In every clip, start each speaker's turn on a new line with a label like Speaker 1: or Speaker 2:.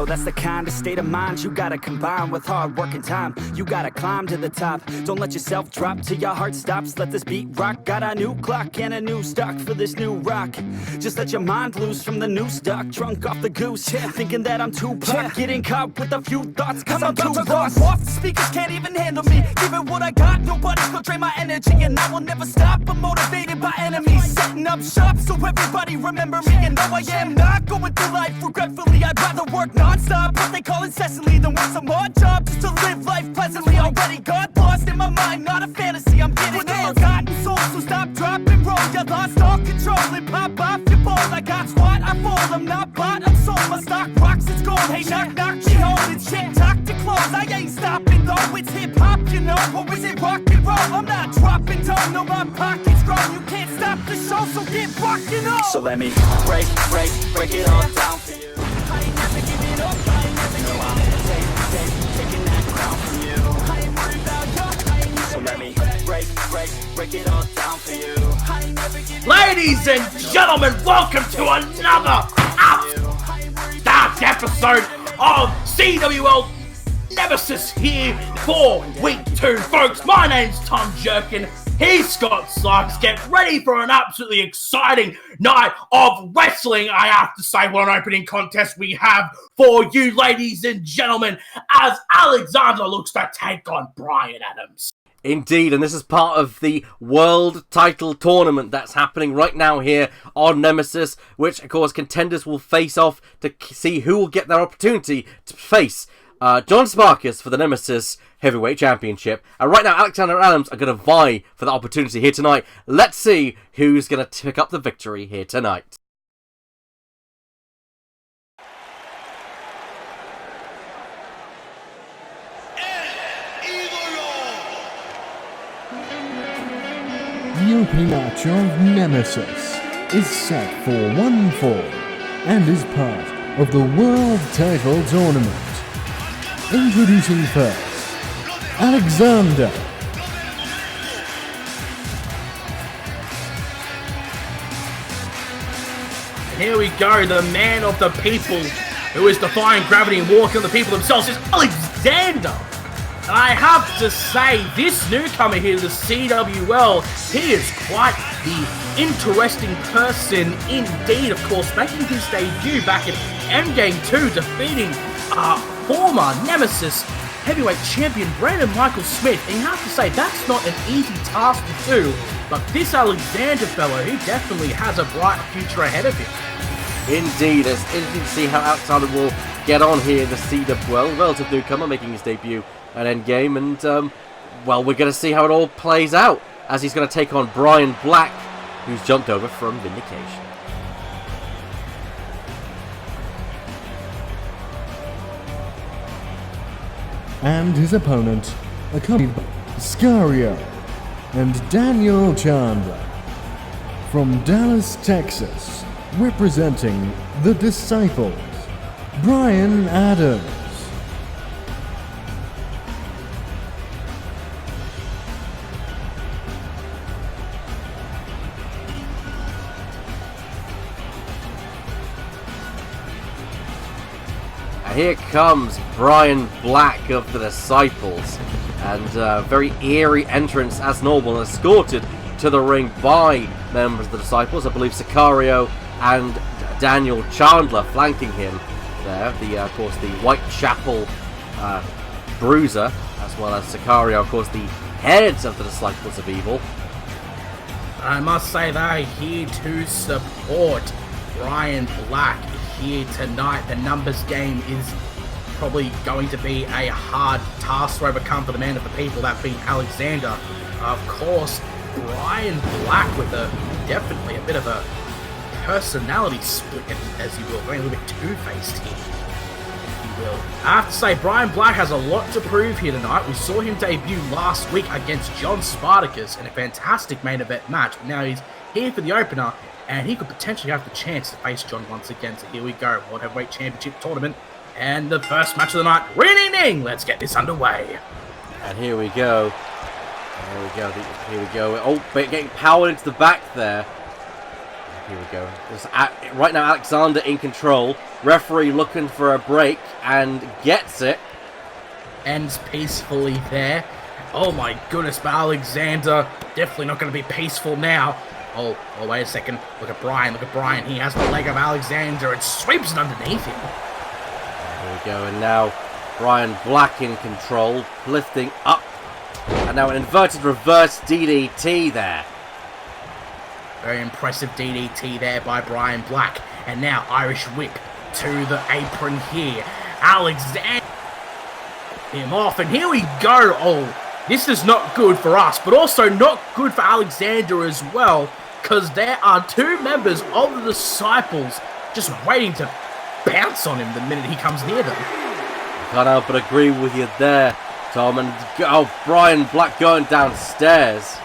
Speaker 1: Yo, that's the kind of state of mind you gotta combine with hard work and time. You gotta climb to the top. Don't let yourself drop till your heart stops. Let this beat rock. Got a new clock and a new stock for this new rock. Just let your mind loose from the new stock. Drunk off the goose, thinking that I'm too pop. Getting caught with a few thoughts cause I'm too lost. Off, the speakers can't even handle me. Giving what I got, nobody's gonna drain my energy. And I will never stop, I'm motivated by enemies. Setting up shop so everybody remember me. And though I am not going through life regretfully, I'd rather work non-stop, what they call incessantly, than work some odd job just to live life pleasantly. Already got lost in my mind, not a fantasy, I'm getting there. Forgotten soul, so stop, drop, and roll. You lost all control and pop off your ball. I got squat, I fall, I'm not bought, I'm sold. My stock rocks, it's gold. Hey, knock, knock, she home, it's shit, talk to close. I ain't stopping though, it's hip-hop, you know. Or is it rock and roll? I'm not dropping down, no, my pocket's grown. You can't stop the show, so get rockin' on. So let me break it all down for you. I ain't never giving up, I ain't never giving up. Taking that crown from you. I ain't worried about you. So let me break it all down for you. I ain't never giving up.
Speaker 2: Ladies and gentlemen, welcome to another outstanding episode of CWL Nemesis here for week 2, folks. My name's Tom Jerkin. He's Scott Stockz. Get ready for an absolutely exciting night of wrestling. I have to say, what an opening contest we have for you, ladies and gentlemen, as Alexander looks to take on Brian Adams.
Speaker 3: Indeed, and this is part of the World Title Tournament that's happening right now here on Nemesis, which, of course, contenders will face off to see who will get their opportunity to face John Sparkus for the Nemesis Heavyweight Championship. And right now, Alexander and Adams are going to vie for the opportunity here tonight. Let's see who's going to pick up the victory here tonight.
Speaker 4: The opening match of Nemesis is set for 1 fall and is part of the World Title Tournament. Introducing first, Alexander.
Speaker 2: Here we go, the man of the people, who is defying gravity and walking on the people themselves, is Alexander. And I have to say, this newcomer here to the CWL, he is quite the interesting person indeed. Of course, making his debut back in Endgame 2, defeating former Nemesis heavyweight champion Brandon Michael Smith. And you have to say, that's not an easy task to do, but this Alexander fellow, he definitely has a bright future ahead of him.
Speaker 3: Indeed, it's interesting to see how Alexander will get on here in the CWL. Relative newcomer making his debut at Endgame, and well, we're going to see how it all plays out as he's going to take on Brian Black, who's jumped over from Vindication.
Speaker 4: And his opponent, accompanied by Scario and Daniel Chandler. From Dallas, Texas, representing the Disciples, Brian Adams.
Speaker 3: Here comes Brian Black of the Disciples, and very eerie entrance as normal, escorted to the ring by members of the Disciples. I believe Sicario and Daniel Chandler flanking him there. Of course, the Whitechapel Bruiser, as well as Sicario, of course, the heads of the Disciples of Evil.
Speaker 2: I must say they're here to support Brian Black here tonight. The numbers game is probably going to be a hard task to overcome for the man of the people, that being Alexander. Of course, Brian Black with definitely a bit of a personality split, as you will, going a little bit two-faced here, if you will. I have to say, Brian Black has a lot to prove here tonight. We saw him debut last week against John Spartacus in a fantastic main event match. Now he's here for the opener, and he could potentially have the chance to face John once again. So here we go, World Heavyweight Championship Tournament, and the first match of the night. Ring-ding-ding! Let's get this underway.
Speaker 3: And here we go. Here we go. Oh, getting powered into the back there. Here we go. Right now, Alexander in control. Referee looking for a break and gets it.
Speaker 2: Ends peacefully there. Oh my goodness, but Alexander definitely not going to be peaceful now. Oh, wait a second. Look at Brian. He has the leg of Alexander and sweeps it underneath him.
Speaker 3: There we go. And now Brian Black in control, lifting up. And now an inverted reverse DDT there.
Speaker 2: Very impressive DDT there by Brian Black. And now Irish whip to the apron here. Alexander him off, and here we go. Oh, this is not good for us, but also not good for Alexander as well, because there are two members of the Disciples just waiting to bounce on him the minute he comes near them.
Speaker 3: Can't help but agree with you there, Tom. And Brian Black going downstairs.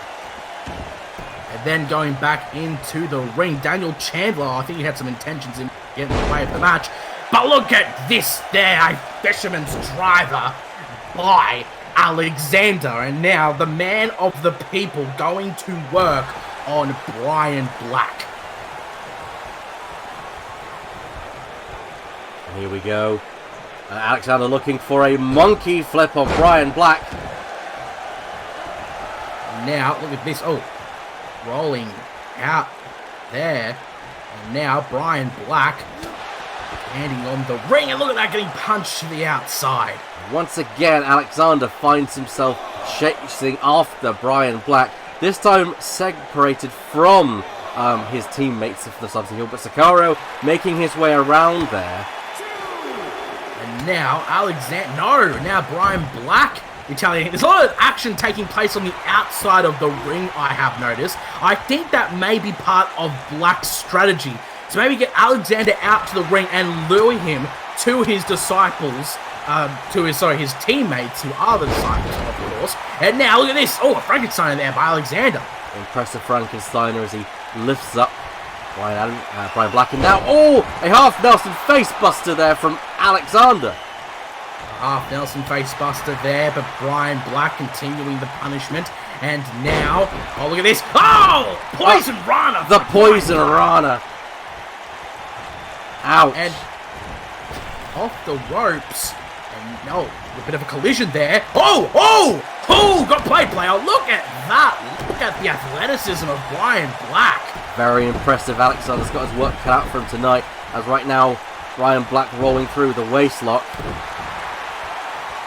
Speaker 2: And then going back into the ring, Daniel Chandler, I think he had some intentions in getting in the way of the match. But look at this there, a fisherman's driver by Alexander. And now the man of the people going to work on Brian Black.
Speaker 3: Here we go. Alexander looking for a monkey flip on Brian Black.
Speaker 2: Now, look at this. Oh, rolling out there. And now Brian Black standing on the ring. And look at that, getting punched to the outside.
Speaker 3: Once again, Alexander finds himself chasing after Brian Black. This time separated from his teammates of the Substance Hill. But Sicario making his way around there.
Speaker 2: And now now Brian Black retaliating. There's a lot of action taking place on the outside of the ring, I have noticed. I think that may be part of Black's strategy. So maybe get Alexander out to the ring and lure him to his disciples, his teammates, who are the disciples, of course. And now look at this. Oh, a Frankenstein there by Alexander.
Speaker 3: Impressive Frankensteiner as he lifts up Brian Black. And now, a half Nelson facebuster there from Alexander.
Speaker 2: Half Nelson facebuster there, but Brian Black continuing the punishment. And now, look at this. Oh, Poison Rana.
Speaker 3: The Poison Rana. Ouch.
Speaker 2: And off the ropes. And no, a bit of a collision there. Got play, player. Look at that. Look at the athleticism of Brian Black.
Speaker 3: Very impressive. Alexander's got his work cut out for him tonight, as right now Brian Black rolling through the waistlock.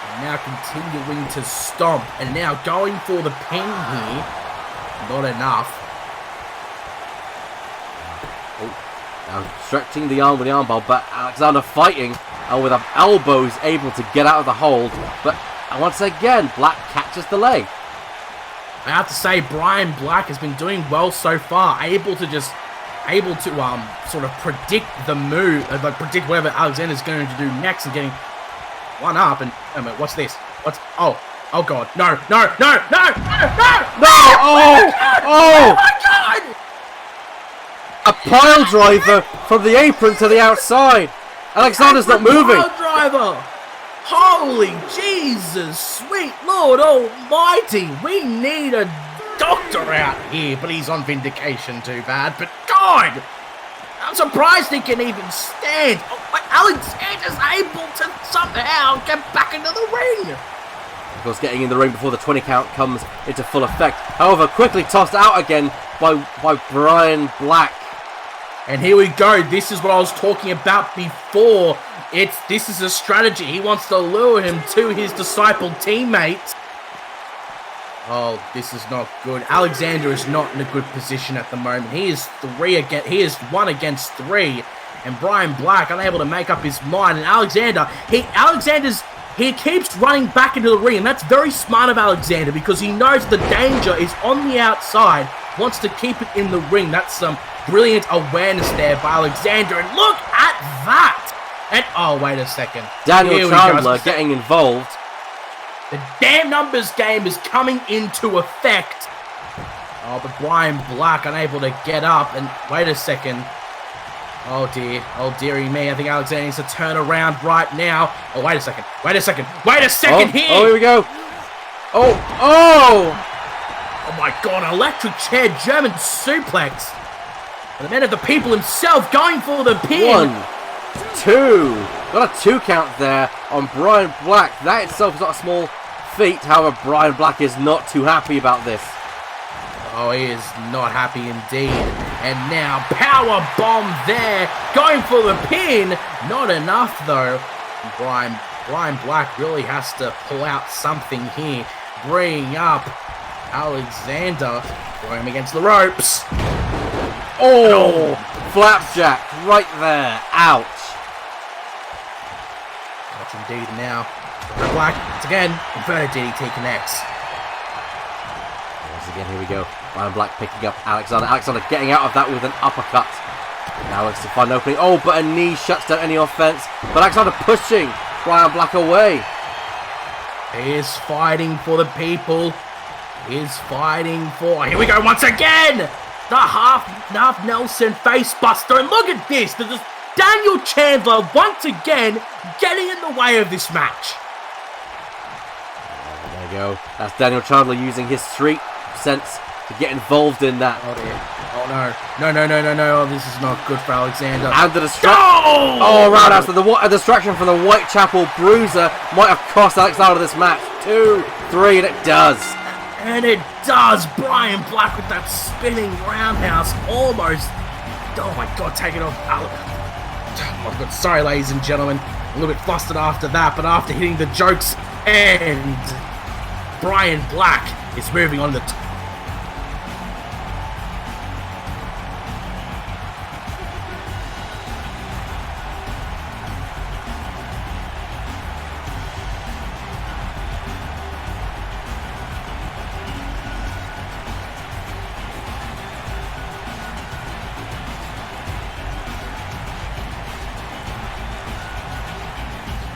Speaker 2: And now continuing to stomp, and now going for the pin here. Not enough.
Speaker 3: Now stretching the arm with the armbar, but Alexander fighting with elbows able to get out of the hold. But once again, Black catches the leg.
Speaker 2: I have to say, Brian Black has been doing well so far, able to sort of predict the move, predict whatever Alexander's going to do next, and getting one up. And what's this? Oh god, no!
Speaker 3: Oh
Speaker 2: my god!
Speaker 3: A pile driver from the apron to the outside. Alexander's not moving.
Speaker 2: Pile driver. Holy Jesus, sweet Lord Almighty! We need a doctor out here, but he's on Vindication, too bad. But God, I'm surprised he can even stand. Alexander's able to somehow get back into the ring.
Speaker 3: Of course, getting in the ring before the 20 count comes into full effect. However, quickly tossed out again by Brian Black.
Speaker 2: And here we go. This is what I was talking about before. This is a strategy. He wants to lure him to his disciple teammates. Oh, this is not good. Alexander is not in a good position at the moment. He is 1 against 3. And Brian Black unable to make up his mind. And he keeps running back into the ring. And that's very smart of Alexander, because he knows the danger is on the outside. Wants to keep it in the ring. That's some brilliant awareness there by Alexander. And look at that. And wait a second.
Speaker 3: Daniel Chandler getting involved.
Speaker 2: The damn numbers game is coming into effect. Oh, but Brian Black unable to get up. And wait a second. Oh dear. Oh dearie me. I think Alexander needs to turn around right now. Oh, wait a second. Wait a second here.
Speaker 3: Oh, here we go. Oh
Speaker 2: my god, electric chair German suplex. The man of the people himself going for the pin.
Speaker 3: 1, 2. Got a 2 count there on Brian Black. That itself is not a small feat. However, Brian Black is not too happy about this.
Speaker 2: Oh, he is not happy indeed. And now, power bomb there. Going for the pin. Not enough, though. Brian Black really has to pull out something here. Bringing up Alexander. Throwing him against the ropes.
Speaker 3: Oh, flapjack right there. Ouch.
Speaker 2: Watch indeed now. Brian Black, once again, inverted DDT connects.
Speaker 3: Once again, here we go. Brian Black picking up Alexander. Alexander getting out of that with an uppercut. Now looks to find an opening. Oh, but a knee shuts down any offense. But Alexander pushing Brian Black away.
Speaker 2: He is fighting for the people. He is fighting for... Here we go once again! The half Nelson face buster. And look at this. There's Daniel Chandler once again getting in the way of this match.
Speaker 3: There you go. That's Daniel Chandler using his street sense to get involved in that.
Speaker 2: Oh dear. Oh no. No. This is not good for Alexander.
Speaker 3: And the distraction. Oh, roundhouse. The distraction from the Whitechapel Bruiser might have cost Alexander this match. 2, 3, and it does.
Speaker 2: And it does. Brian Black with that spinning roundhouse almost. Oh my god, take it off. Oh my god, sorry ladies and gentlemen. A little bit flustered after that, but after hitting the jokes and Brian Black is moving on the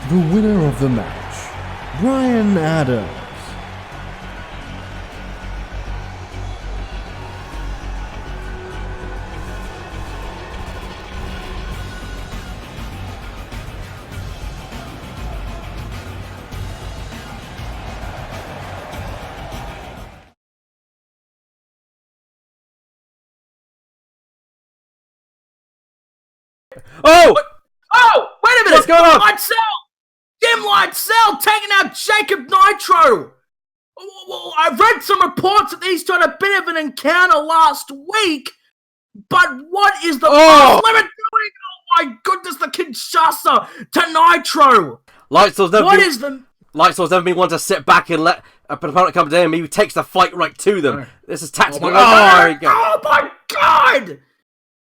Speaker 4: The winner of the match, Brian Adams.
Speaker 3: Oh!
Speaker 2: Oh! Wait a minute!
Speaker 3: What's going on?
Speaker 2: Light Cell! Dim Light Cell taking out Jacob Nitro! Well, I've read some reports that these two had a bit of an encounter last week, but what is the limit doing? Oh my goodness, the Kinshasa to Nitro!
Speaker 3: Lightsoul's never been one to sit back and let a opponent come down. He takes the fight right to them. This is tactical.
Speaker 2: There you go. Oh my god!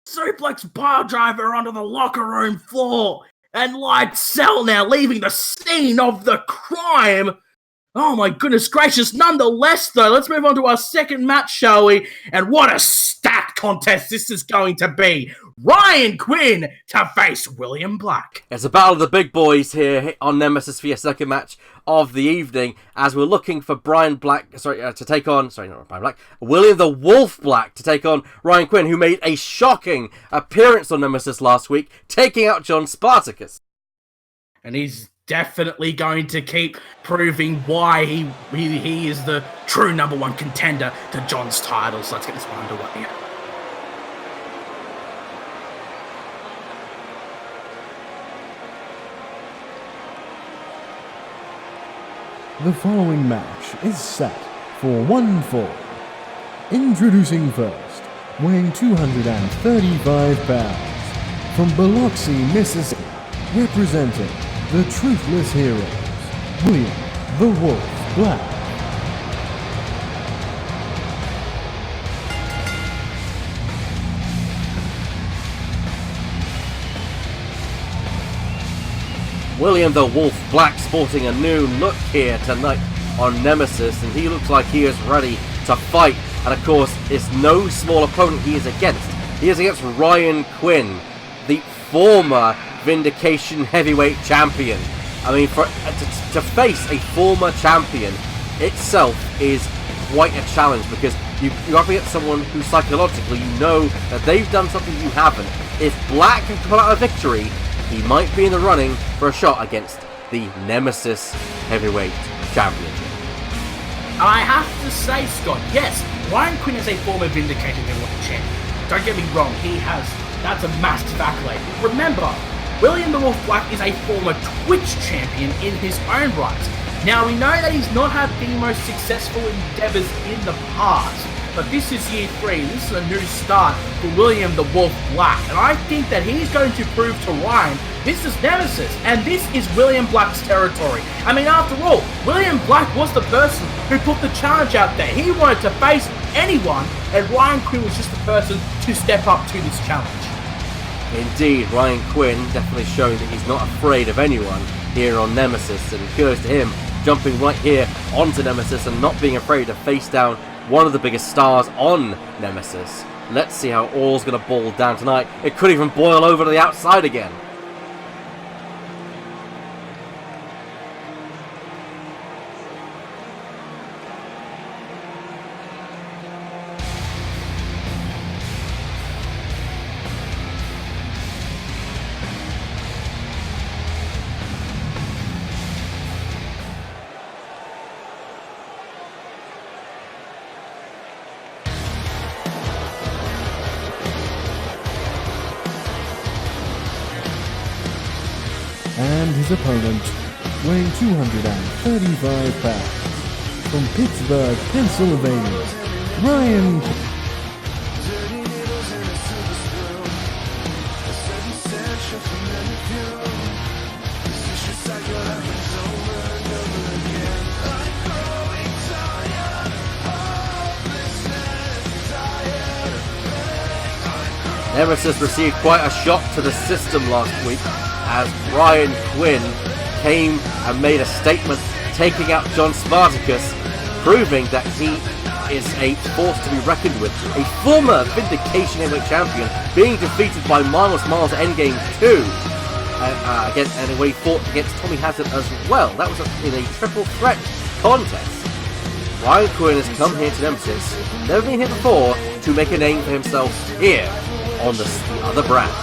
Speaker 2: Suplex pile driver onto the locker room floor. And Light Cell now leaving the scene of the crime. Oh my goodness gracious. Nonetheless, though, let's move on to our second match, shall we? And what a stacked contest this is going to be. Ryan Quinn to face William Black.
Speaker 3: It's a battle of the big boys here on Nemesis for your second match of the evening, as we're looking for Brian Black, to take on, not Brian Black, William the Wolf Black to take on Ryan Quinn, who made a shocking appearance on Nemesis last week, taking out John Spartacus.
Speaker 2: And he's definitely going to keep proving why he is the true number one contender to John's title. So let's get this one underway here.
Speaker 4: The following match is set for one fall. Introducing first, weighing 235 pounds, from Biloxi, Mississippi, representing the Truthless Heroes, William the Wolf Black.
Speaker 3: William the Wolf Black sporting a new look here tonight on Nemesis, and he looks like he is ready to fight. And of course, it's no small opponent he is against. He is against Ryan Quinn, the former Vindication heavyweight champion. I mean, to face a former champion itself is quite a challenge, because you're up against someone who psychologically you know that they've done something you haven't. If Black can pull out a victory, he might be in the running for a shot against the Nemesis Heavyweight Championship.
Speaker 2: I have to say, Scott, yes, Ryan Quinn is a former Vindication heavyweight champion. don't get me wrong, that's a massive accolade. Remember, William the Wolf Black is a former Twitch champion in his own right. Now, we know that he's not had the most successful endeavors in the past, but this is year 3, this is a new start for William the Wolf Black, and I think that he's going to prove to Ryan this is Nemesis, and this is William Black's territory. I mean, after all, William Black was the person who put the challenge out there. He wanted to face anyone, and Ryan Quinn was just the person to step up to this challenge.
Speaker 3: Indeed, Ryan Quinn definitely showing that he's not afraid of anyone here on Nemesis, and kudos to him jumping right here onto Nemesis and not being afraid to face down one of the biggest stars on Nemesis. Let's see how all's going to boil down tonight. It could even boil over to the outside again.
Speaker 4: And his opponent, weighing 235 pounds, from Pittsburgh, Pennsylvania, Ryan.
Speaker 3: Nemesis received quite a shock to the system last week as Ryan Quinn came and made a statement taking out John Spartacus, proving that he is a force to be reckoned with. A former Vindication heavyweight champion being defeated by Myles at Endgame 2. And he fought against Tommy Hazard as well. That was in a triple threat contest. Ryan Quinn has come here to Nemesis, never been here before, to make a name for himself here on the other brand.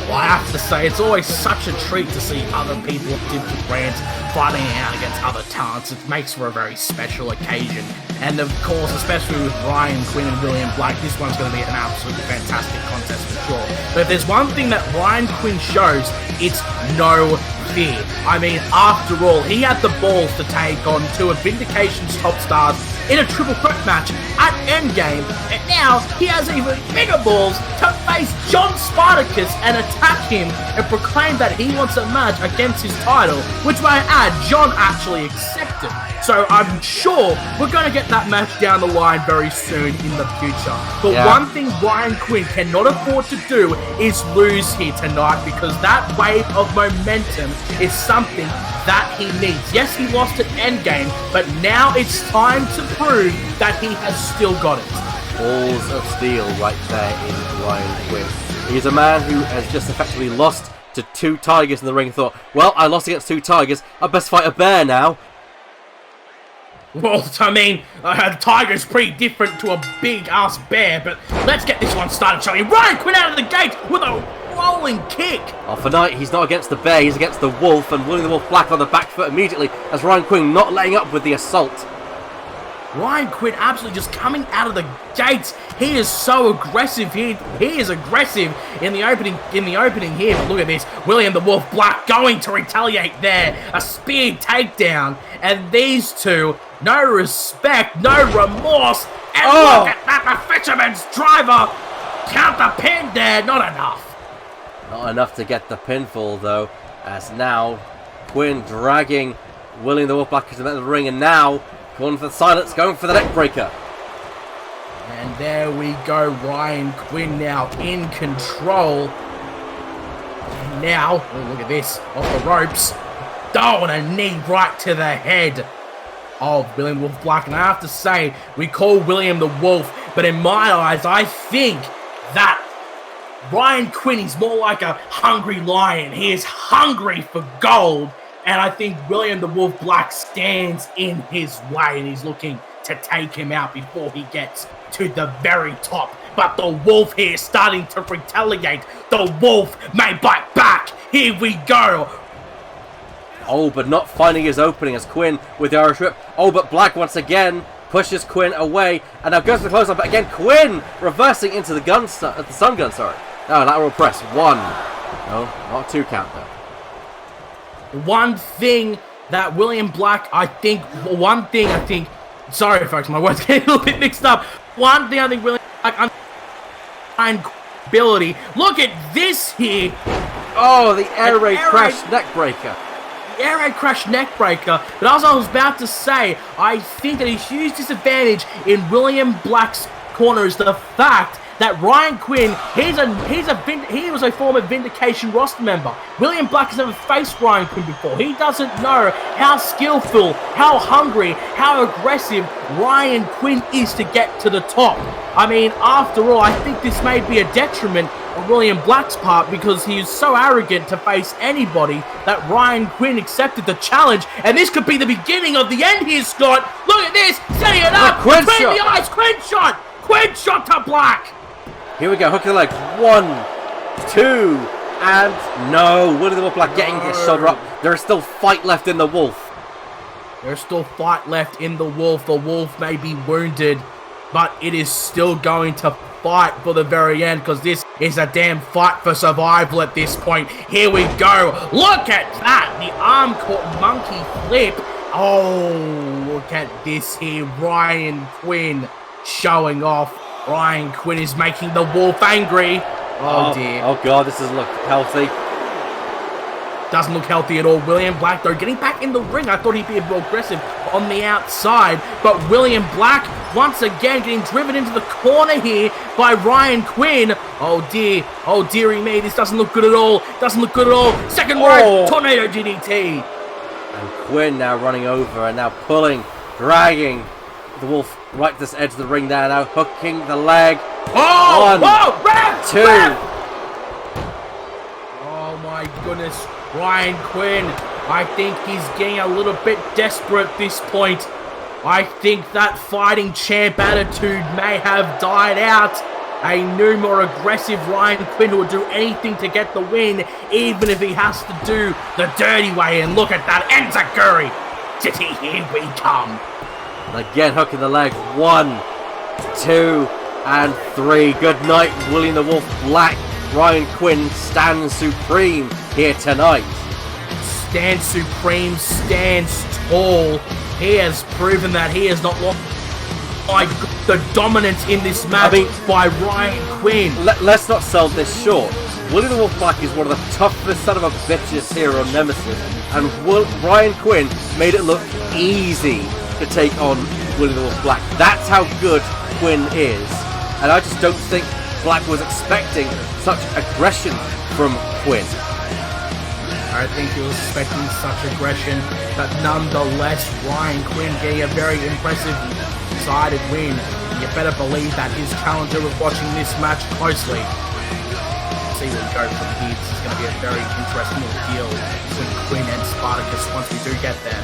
Speaker 2: Well, I have to say, it's always such a treat to see other people of different brands fighting out against other talents. It makes for a very special occasion. And of course, especially with Ryan Quinn and William Black, this one's going to be an absolutely fantastic contest for sure. But if there's one thing that Ryan Quinn shows, it's no fear. I mean, after all, he had the balls to take on two of Vindication's top stars in a triple threat match at Endgame, and now he has even bigger balls to face John Spartacus and attack him and proclaim that he wants a match against his title, which may I add, John actually accepted. So I'm sure we're going to get that match down the line very soon in the future. But one thing Ryan Quinn cannot afford to do is lose here tonight, because that wave of momentum is something that he needs. Yes, he lost at Endgame, but now it's time to prove that he has still got it.
Speaker 3: Balls of steel right there in Ryan Quinn. He's a man who has just effectively lost to two tigers in the ring and thought, well, I lost against two tigers, I best fight a bear now.
Speaker 2: Well, I mean, a tiger's pretty different to a big-ass bear, but let's get this one started, shall we? Ryan Quinn out of the gate with a rolling kick.
Speaker 3: Oh, for tonight, he's not against the bear, he's against the wolf, and William the Wolf Black on the back foot immediately as Ryan Quinn not letting up with the assault.
Speaker 2: Ryan Quinn absolutely just coming out of the gates. He is so aggressive. He is aggressive in the opening here. But look at this. William the Wolf Black going to retaliate there. A spear takedown. And these two, no respect, no remorse. And look at that, the Fisherman's Driver. Count the pin there. Not enough.
Speaker 3: Not enough to get the pinfall, though, as now Quinn dragging William the Wolf Black into the ring, and now going for the silence, going for the neck breaker.
Speaker 2: And there we go, Ryan Quinn now in control. And now, oh, look at this, off the ropes. Oh, and a knee right to the head of William Wolf Black. And I have to say, we call William the Wolf, but in my eyes, I think that Ryan Quinn is more like a hungry lion. He is hungry for gold. And I think William the Wolf Black stands in his way, and he's looking to take him out before he gets to the very top. But the Wolf here is starting to retaliate. The Wolf may bite back. Here we go.
Speaker 3: Oh, but not finding his opening as Quinn with the Irish Whip. Oh, but Black once again pushes Quinn away, and now goes for the close-up, but again, Quinn reversing into the stun gun, sorry. Oh, lateral press, 1. No, not 2 count, though.
Speaker 2: One thing that William Black, sorry folks, my words getting a little bit mixed up. One thing I think William Black ability. Look at this here.
Speaker 3: Oh, the air raid crash neckbreaker.
Speaker 2: The air raid crash neckbreaker. But as I was about to say, I think that a huge disadvantage in William Black's corner is the fact that Ryan Quinn, he was a former Vindication roster member. William Black has never faced Ryan Quinn before. He doesn't know how skillful, how hungry, how aggressive Ryan Quinn is to get to the top. I mean, after all, I think this may be a detriment on William Black's part because he is so arrogant to face anybody that Ryan Quinn accepted the challenge. And this could be the beginning of the end here, Scott. Look at this, setting it up between the eyes. Quinn shot to Black.
Speaker 3: Here we go, hook of the leg. 1, 2, and no. Willie the Wolf Black getting his shoulder up. There is still fight left in the Wolf.
Speaker 2: There's still fight left in the Wolf. The Wolf may be wounded, but it is still going to fight for the very end because this is a damn fight for survival at this point. Here we go. Look at that. The arm caught monkey flip. Oh, look at this here. Ryan Quinn showing off. Ryan Quinn is making the Wolf angry. Oh dear.
Speaker 3: Oh god, this doesn't look healthy.
Speaker 2: Doesn't look healthy at all. William Black, though, getting back in the ring. I thought he'd be a bit more aggressive on the outside. But William Black, once again, getting driven into the corner here by Ryan Quinn. Oh dear. Oh dearie me. This doesn't look good at all. Doesn't look good at all. Second word, Tornado DDT.
Speaker 3: And Quinn now running over and now pulling, dragging the Wolf right to this edge of the ring there. Now hooking the leg.
Speaker 2: Oh!
Speaker 3: 1,
Speaker 2: Ref,
Speaker 3: 2.
Speaker 2: Ref. Oh my goodness. Ryan Quinn, I think he's getting a little bit desperate at this point. I think that fighting champ attitude may have died out. A new, more aggressive Ryan Quinn who will do anything to get the win, even if he has to do the dirty way. And look at that, Enziguri! City, here we come.
Speaker 3: And again, hooking the leg. 1, 2, and 3. Good night, William the Wolf Black. Ryan Quinn stands supreme here tonight.
Speaker 2: Stands supreme, stands tall. He has proven that he has not lost the dominance in this match by Ryan Quinn.
Speaker 3: Let's not sell this short. William the Wolf Black is one of the toughest son of a bitches here on Nemesis, and Ryan Quinn made it look easy to take on William the Wolf Black. That's how good Quinn is, and I just don't think Black was expecting such aggression from Quinn.
Speaker 2: I think he was expecting such aggression, but nonetheless, Ryan Quinn getting a very impressive decided win. You better believe that his challenger was watching this match closely. See where we go from here. This is going to be a very interesting deal between Quinn and Spartacus once we do get there.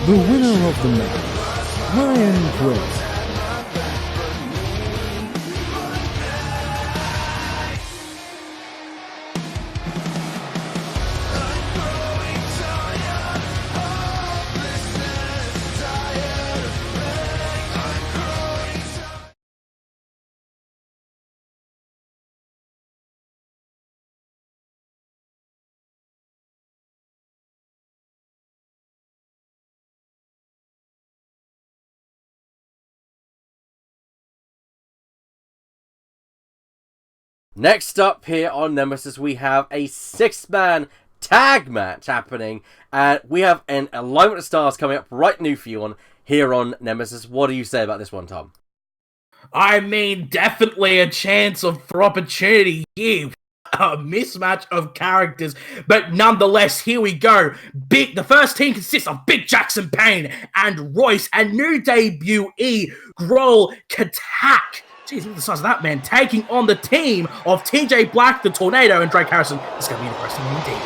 Speaker 4: The winner of the match, Ryan Quinn.
Speaker 3: Next up here on Nemesis, we have a 6-man tag match happening, and we have an alignment of stars coming up right new for you on here on Nemesis. What do you say about this one, Tom?
Speaker 2: I mean, definitely a chance for opportunity here. A mismatch of characters, but nonetheless, here we go. The first team consists of Big Jackson Payne and Royce, and new debutee Gurl Katak. Jeez, look at the size of that man, taking on the team of TJ Black, the Tornado, and Drake Harrison. It's going to be interesting indeed.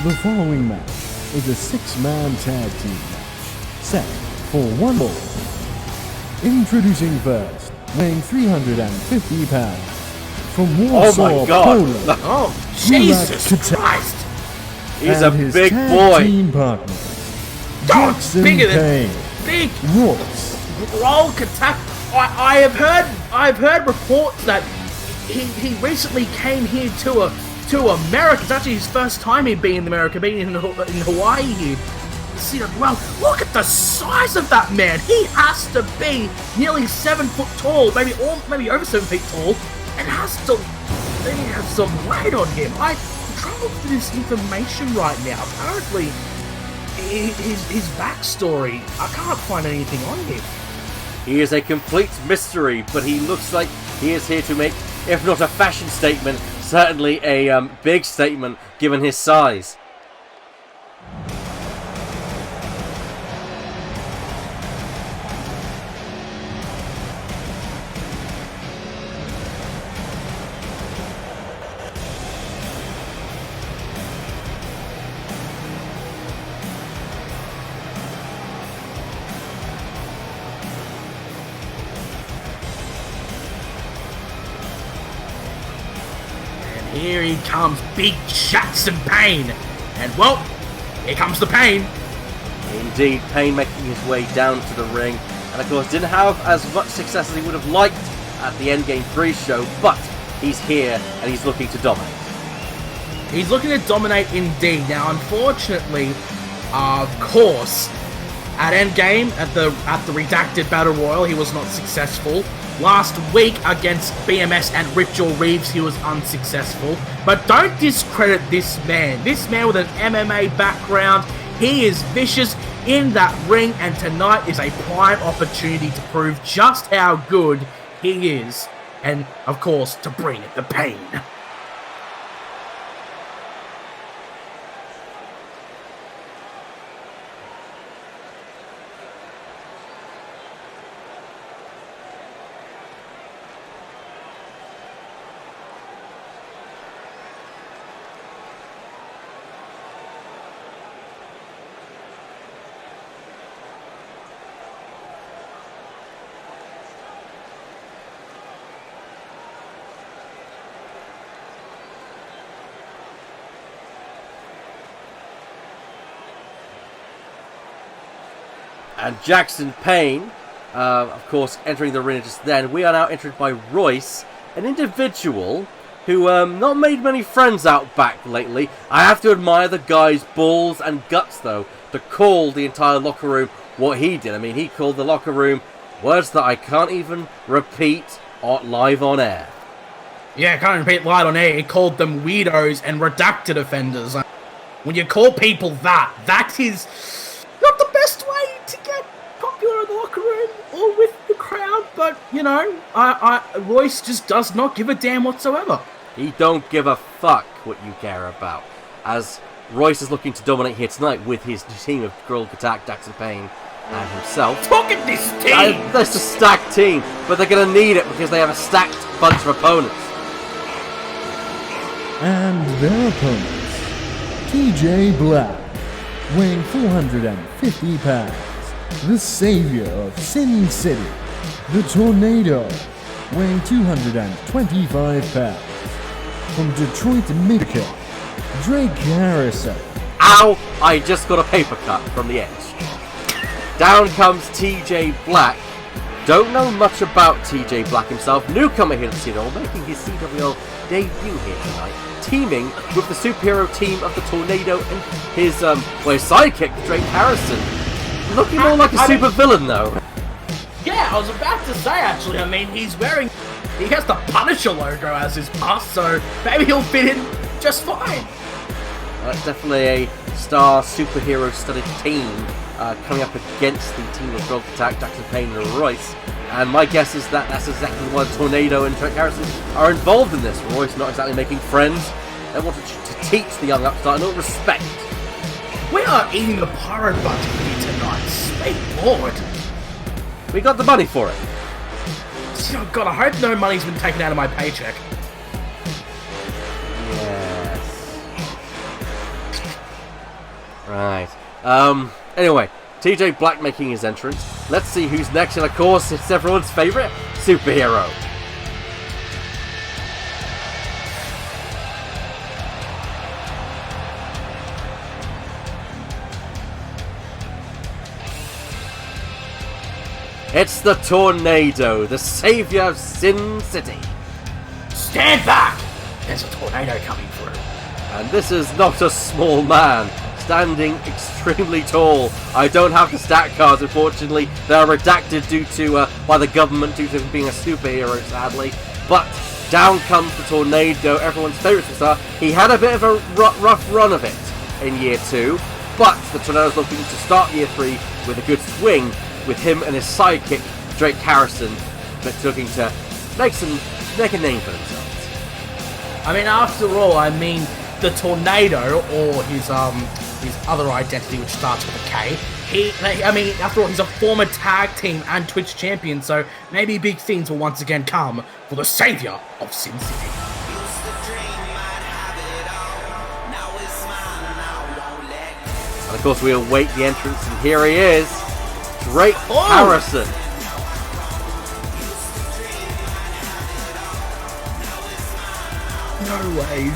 Speaker 4: The following match is a 6-man tag team match, set for 1 fall. Introducing first, weighing 350 pounds, from Warsaw,
Speaker 3: Oh my God.
Speaker 4: Poland,
Speaker 2: Oh, Jesus
Speaker 4: Katak.
Speaker 2: Christ!
Speaker 3: He's
Speaker 4: and
Speaker 3: a
Speaker 4: his
Speaker 3: big
Speaker 4: tag
Speaker 3: boy.
Speaker 4: team partner,
Speaker 2: Oh,
Speaker 4: Jackson
Speaker 2: bigger than
Speaker 4: Payne,
Speaker 2: big.
Speaker 4: Royce,
Speaker 2: Roll attack. I've heard reports that he recently came here to America. It's actually his first time he'd been in America, being in Hawaii here. See that? Well, look at the size of that man. He has to be nearly 7 foot tall, maybe over 7 feet tall, and he has some weight on him. I'm trying to look for this information right now. Apparently, his backstory, I can't find anything on him.
Speaker 3: He is a complete mystery, but he looks like he is here to make, if not a fashion statement, certainly a big statement given his size.
Speaker 2: Here he comes, big Jackson Payne. And well, here comes the pain.
Speaker 3: Indeed, Payne making his way down to the ring, and of course didn't have as much success as he would have liked at the Endgame pre-show, but he's here and he's looking to dominate.
Speaker 2: He's looking to dominate indeed. Now, unfortunately, of course, at Endgame, at the Redacted Battle Royal, he was not successful. Last week against BMS and Ritual Reeves, he was unsuccessful. But don't discredit this man. This man with an MMA background, he is vicious in that ring, and tonight is a prime opportunity to prove just how good he is. And, of course, to bring the pain.
Speaker 3: And Jackson Payne, of course, entering the arena just then. We are now entered by Royce, an individual who not made many friends out back lately. I have to admire the guy's balls and guts, though, to call the entire locker room what he did. I mean, he called the locker room words that I can't even repeat live on air.
Speaker 2: Yeah, I can't repeat live on air. He called them weirdos and redacted offenders. When you call people that is not the best way to get popular in the locker room or with the crowd, but, you know, Royce just does not give a damn whatsoever.
Speaker 3: He don't give a fuck what you care about. As Royce is looking to dominate here tonight with his team of Gurl, Jackson Payne, and himself.
Speaker 2: Look at this team!
Speaker 3: That's a stacked team, but they're going to need it because they have a stacked bunch of opponents.
Speaker 4: and their opponents, TJ Black, weighing 450 pounds, the savior of Sin City, the Tornado, weighing 225 pounds, from Detroit, Michigan, Drake Harrison.
Speaker 3: Ow! I just got a paper cut from the edge. Down comes TJ Black. Don't know much about TJ Black himself. Newcomer here to CWL, making his CWL debut here tonight. Teaming with the superhero team of the Tornado and his sidekick, Drake Harrison. Looking more like a super villain though.
Speaker 2: Yeah, I was about to say actually, I mean, he has the Punisher logo as his pass, so maybe he'll fit in just fine.
Speaker 3: Definitely a star superhero studded team coming up against the team of Gurl, Jackson Payne and Royce. And my guess is that that's exactly why the Tornado and Drake Harrison are involved in this. Royce not exactly making friends. They wanted to teach the young upstart a little respect.
Speaker 2: We are eating the pyro budget here tonight. Sweet lord.
Speaker 3: We got the money for it.
Speaker 2: Oh god, I hope no money's been taken out of my paycheck.
Speaker 3: Yes. Right. Anyway, TJ Black making his entrance. Let's see who's next, and of course, it's everyone's favourite superhero. It's the Tornado, the saviour of Sin City.
Speaker 2: Stand back! There's a tornado coming through.
Speaker 3: And this is not a small man, standing extremely tall. I don't have the stat cards, unfortunately. They are redacted due to by the government due to him being a superhero, sadly. But down comes the Tornado, everyone's favourite superstar. He had a bit of a rough run of it in year 2, but the Tornado's looking to start year 3 with a good swing, with him and his sidekick, Drake Harrison, looking to make a name for themselves.
Speaker 2: I mean, after all, the Tornado, or his other identity, which starts with a K, after all, he's a former tag team and Twitch champion, so maybe big things will once again come for the saviour of Sin City.
Speaker 3: And of course, we await the entrance, and here he is, Drake Harrison.
Speaker 2: No way.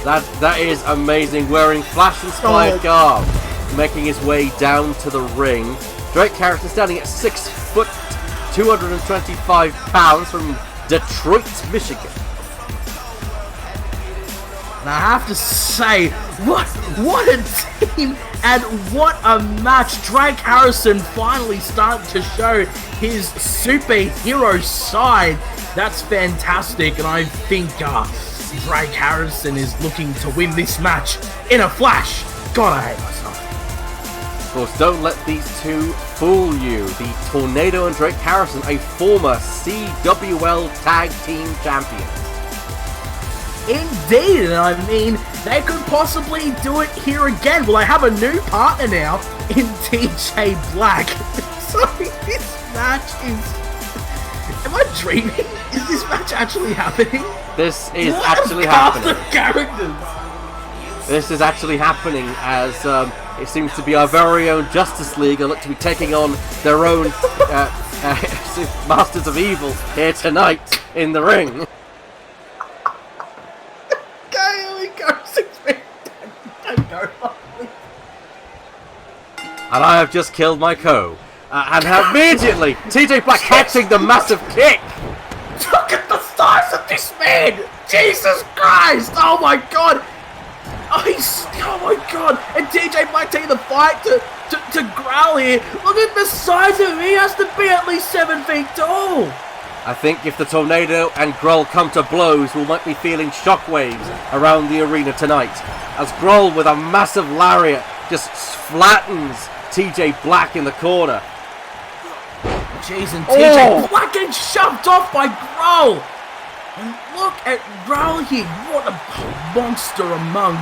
Speaker 3: That is amazing. Wearing flash inspired garb, making his way down to the ring. Drake Harrison standing at 6 foot 225 pounds from Detroit, Michigan.
Speaker 2: And I have to say, what a team and what a match. Drake Harrison finally starting to show his superhero side. That's fantastic, and I think Drake Harrison is looking to win this match in a flash. God, I hate myself.
Speaker 3: Of course, don't let these two fool you. The Tornado and Drake Harrison, a former CWL Tag Team champion.
Speaker 2: Indeed, and they could possibly do it here again. Well, I have a new partner now in TJ Black. So this match is... Am I dreaming? Is this match actually happening?
Speaker 3: This is actually happening.
Speaker 2: Characters.
Speaker 3: This is actually happening as it seems to be our very own Justice League are look to be taking on their own Masters of Evil here tonight in the ring. And I have just killed my and immediately TJ Black catching the massive kick.
Speaker 2: Look at the size of this man! Jesus Christ! Oh my god! Oh my god! And TJ Black taking the fight to Gurl here. Look at the size of him! He has to be at least 7 feet tall!
Speaker 3: I think if the Tornado and Gurl come to blows, we might be feeling shockwaves around the arena tonight. As Gurl with a massive lariat just flattens TJ Black in the corner.
Speaker 2: Jeez, and TJ Black getting shoved off by Gurl! And look at Gurl here. What a monster among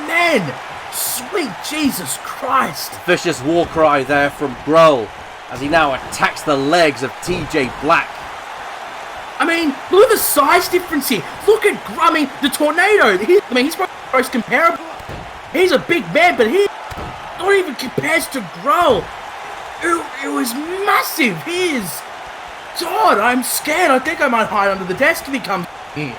Speaker 2: men! Sweet Jesus Christ!
Speaker 3: Vicious war cry there from Gurl as he now attacks the legs of TJ Black.
Speaker 2: Look at the size difference here. Look at Gurl. The Tornado. He's probably the most comparable. He's a big man, but he not even compares to Gurl. It was massive. He is... God, I'm scared. I think I might hide under the desk if he comes here.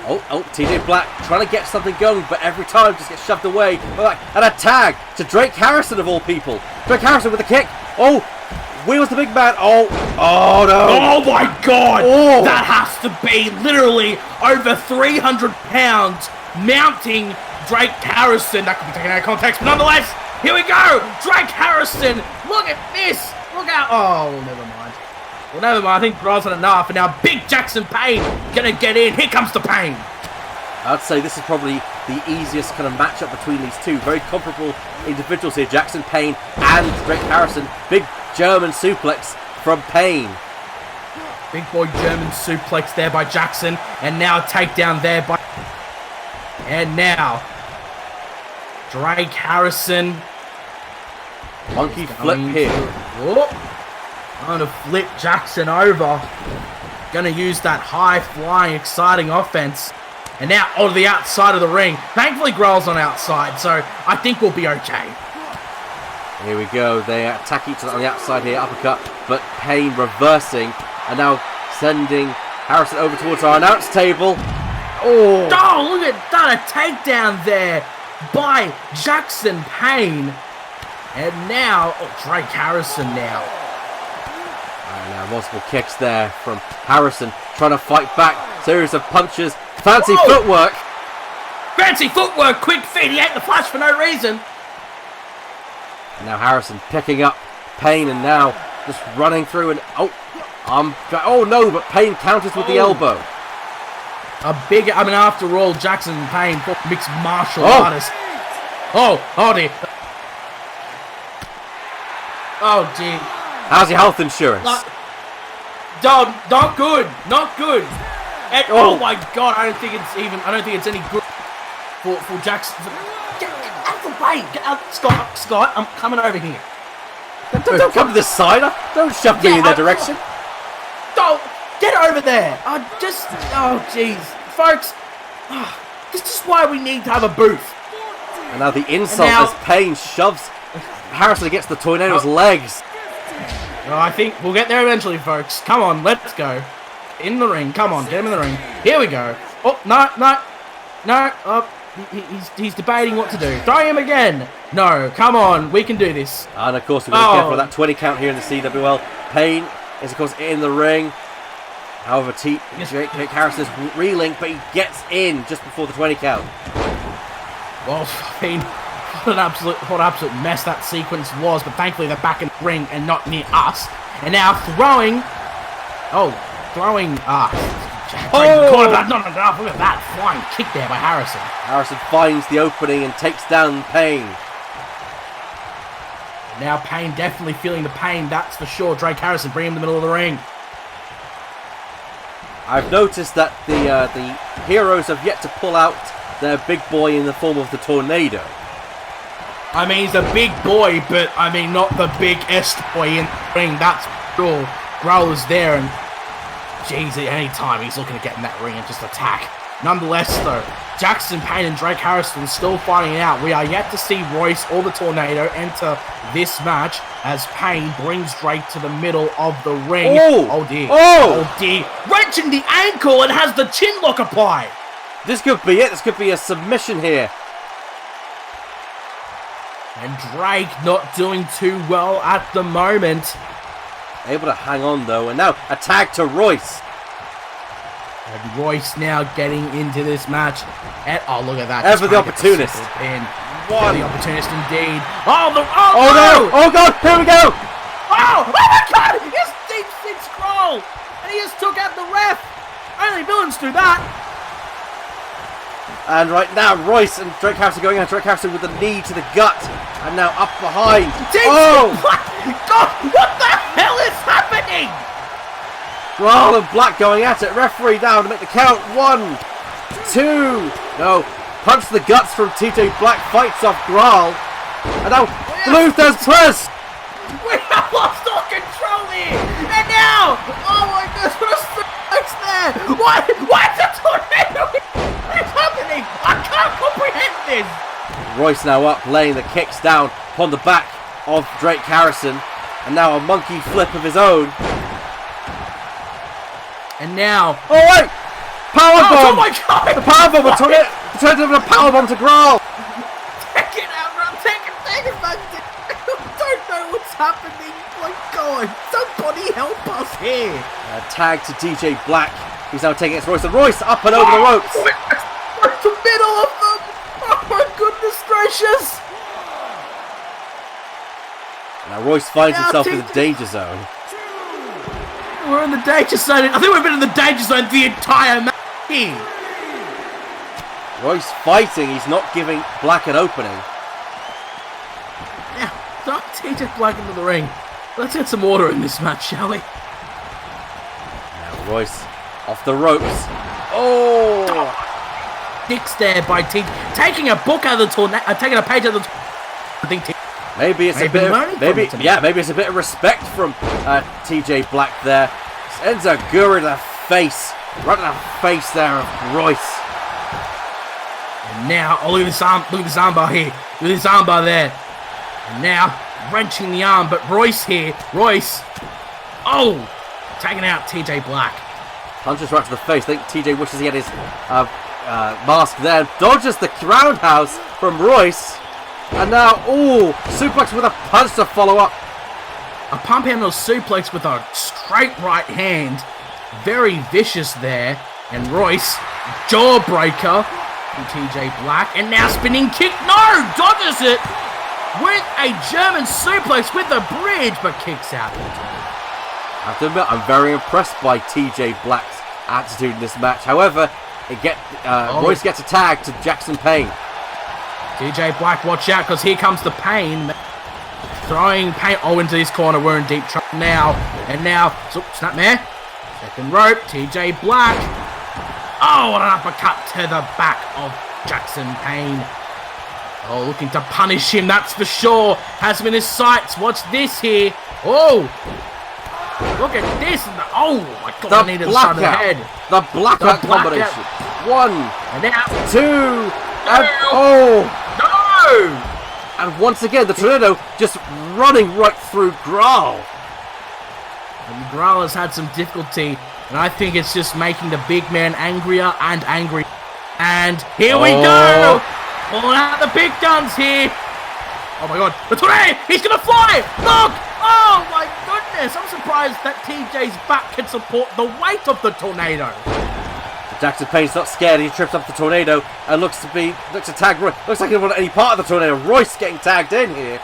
Speaker 3: Oh, TJ Black trying to get something going, but every time just gets shoved away. And a tag to Drake Harrison of all people. Drake Harrison with a kick. Oh, wheels the big man. Oh no.
Speaker 2: Oh my god. Oh. That has to be literally over 300 pounds mounting Drake Harrison. That could be taken out of context, but nonetheless, here we go. Drake Harrison. Look at this. Look out. Oh, never mind. Well, never mind. I think Gurl's had enough, and now Big Jackson Payne gonna get in. Here comes the Payne.
Speaker 3: I'd say this is probably the easiest kind of matchup between these two. Very comparable individuals here. Jackson Payne and Drake Harrison. Big German suplex from Payne.
Speaker 2: Big boy German suplex there by Jackson, and now takedown there by... And now, Drake Harrison.
Speaker 3: Monkey flip here.
Speaker 2: Going to flip Jackson over. Going to use that high-flying, exciting offense. And now onto the outside of the ring. Thankfully, Gurl's on outside, so I think we'll be okay.
Speaker 3: Here we go. They attack each other on the outside here. Uppercut, but Payne reversing. And now sending Harrison over towards our announce table. Oh,
Speaker 2: look at that. A takedown there by Jackson Payne. And now, Drake Harrison now.
Speaker 3: And now multiple kicks there from Harrison. Trying to fight back. Series of punches. Fancy footwork.
Speaker 2: Fancy footwork. Quick feet. He ate the flash for no reason.
Speaker 3: And now Harrison picking up Payne and now just running through and oh no, but Payne counters with the elbow.
Speaker 2: After all, Jackson Payne, mixed martial artist. Oh dear. Oh dear.
Speaker 3: How's your health insurance?
Speaker 2: Not good. Not good. And, oh my God, I don't think it's any good for Jackson. Get out of the way. Scott, I'm coming over here.
Speaker 3: Don't come to this side. Don't shove me in that direction.
Speaker 2: Don't get over there. Jeez, folks. This is why we need to have a booth.
Speaker 3: And now the insult as Payne shoves Harrison against the Tornado's legs.
Speaker 2: I think we'll get there eventually, folks. Come on, let's go. In the ring. Come on, get him in the ring. Here we go. Oh, no. He's debating what to do. Throw him again. No, come on. We can do this.
Speaker 3: And of course, we're going to be careful with that 20 count here in the CWL. Payne is, of course, in the ring. However, Jake Harrison is reeling, but he gets in just before the 20 count.
Speaker 2: Well, Payne, what an absolute mess that sequence was. But thankfully, they're back in the ring and not near us. And now throwing.
Speaker 3: Oh!
Speaker 2: Not enough. Look at that flying kick there by Harrison.
Speaker 3: Harrison finds the opening and takes down Payne.
Speaker 2: Now Payne definitely feeling the pain, that's for sure. Drake Harrison, bring him in the middle of the ring.
Speaker 3: I've noticed that the heroes have yet to pull out their big boy in the form of the Tornado.
Speaker 2: I mean, he's a big boy, but I mean, not the biggest boy in the ring. That's cool. Gurl is there, and jeez, at any time he's looking to get in that ring and just attack. Nonetheless, though, Jackson Payne and Drake Harrison still fighting it out. We are yet to see Royce or the Tornado enter this match as Payne brings Drake to the middle of the ring. Oh dear. Oh dear. Wrenching the ankle and has the chin lock applied.
Speaker 3: This could be it. This could be a submission here.
Speaker 2: And Drake not doing too well at the moment.
Speaker 3: Able to hang on though, and now a tag to Royce.
Speaker 2: And Royce now getting into this match. And, look at that.
Speaker 3: Ever the opportunist.
Speaker 2: One. The opportunist indeed. Oh no!
Speaker 3: Oh God, here we go!
Speaker 2: Oh my God! He's deep scroll! And he just took out the ref! Only villains do that!
Speaker 3: And right now, Royce and Drake Harrison going out. Drake Harrison with the knee to the gut. And now up behind.
Speaker 2: Oh! God, what the hell is happening?
Speaker 3: Gurl and Black going at it. Referee down to make the count. 1, 2. No. Punch to the guts from TJ Black. Fights off Gurl. And now Luther's press.
Speaker 2: We have lost all control here. And now. Oh my goodness. What a suplex there. What's the tornado? What is happening? I can't comprehend this.
Speaker 3: Royce now up, laying the kicks down upon the back of Drake Harrison. And now a monkey flip of his own.
Speaker 2: And now...
Speaker 3: Oh wait! Powerbomb!
Speaker 2: Oh my God!
Speaker 3: The powerbomb! Turned into a powerbomb to Gurl!
Speaker 2: Take it out, bro! Take it back! I don't know what's happening! My God! Somebody help us here!
Speaker 3: A tag to DJ Black, who's now taking it to Royce. And Royce up and over the ropes!
Speaker 2: Right the middle of them! Oh my goodness gracious!
Speaker 3: Now Royce finds himself in the danger zone.
Speaker 2: We're in the danger zone. I think we've been in the danger zone the entire match.
Speaker 3: Royce fighting. He's not giving Black an opening.
Speaker 2: Now, don't TJ Black into the ring. Let's get some order in this match, shall we?
Speaker 3: Now Royce off the ropes. Oh!
Speaker 2: Dicks there by TJ. Taking a book out of the tornado. Taking a page out of the. I think.
Speaker 3: Maybe it's maybe it's a bit of respect from TJ Black there. Sends a Gurl to the face, right in the face there of Royce.
Speaker 2: And now, look at this armbar here. Look at this armbar there. And now wrenching the arm, but Royce here, oh, taking out TJ Black.
Speaker 3: Punches right to the face. I think TJ wishes he had his mask there. Dodges the roundhouse from Royce. And now, suplex with a punch to follow up.
Speaker 2: A pump handle suplex with a straight right hand. Very vicious there. And Royce, jawbreaker from TJ Black. And now spinning kick. No! Dodges it with a German suplex with the bridge, but kicks out.
Speaker 3: I have to admit, I'm very impressed by TJ Black's attitude in this match. However, Royce gets a tag to Jackson Payne.
Speaker 2: TJ Black, watch out, because here comes the Payne. Throwing Payne into his corner. We're in deep trouble now. And now, snapmare. Second rope, TJ Black. Oh, what an uppercut to the back of Jackson Payne. Oh, looking to punish him, that's for sure. Has him in his sights. Watch this here. Oh, look at this. Oh, my God, I needed the side of the head.
Speaker 3: The blackout combination. 1,
Speaker 2: and now
Speaker 3: 2, and
Speaker 2: no!
Speaker 3: And once again, the tornado just running right through Gurl.
Speaker 2: And Gurl has had some difficulty, and I think it's just making the big man angrier and angrier. And here we go! Pulling out the big guns here. Oh my God, the tornado! He's gonna fly! Look! Oh my goodness! I'm surprised that TJ's back can support the weight of the tornado.
Speaker 3: Jackson Payne's not scared. He trips up the tornado and looks to tag Royce. Looks like he doesn't want any part of the tornado. Royce getting tagged in here.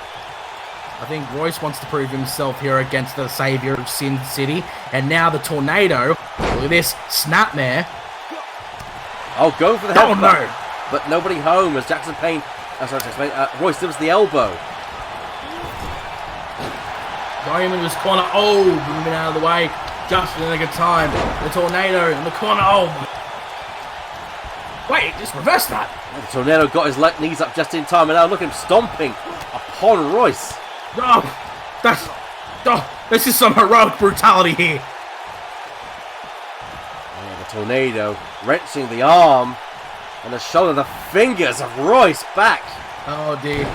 Speaker 2: I think Royce wants to prove himself here against the savior of Sin City. And now the tornado. Look at this snapmare.
Speaker 3: Oh, going for the head.
Speaker 2: Oh no!
Speaker 3: But nobody home as Jackson Payne. Royce gives the elbow.
Speaker 2: Going into his corner. Oh, moving out of the way. Just in a good time. The tornado in the corner. Oh my. Wait, just reverse that.
Speaker 3: The tornado got his knees up just in time, and now look at him stomping upon Royce.
Speaker 2: Oh, this is some heroic brutality here.
Speaker 3: The tornado wrenching the arm and the shoulder, the fingers of Royce back.
Speaker 2: Oh dear.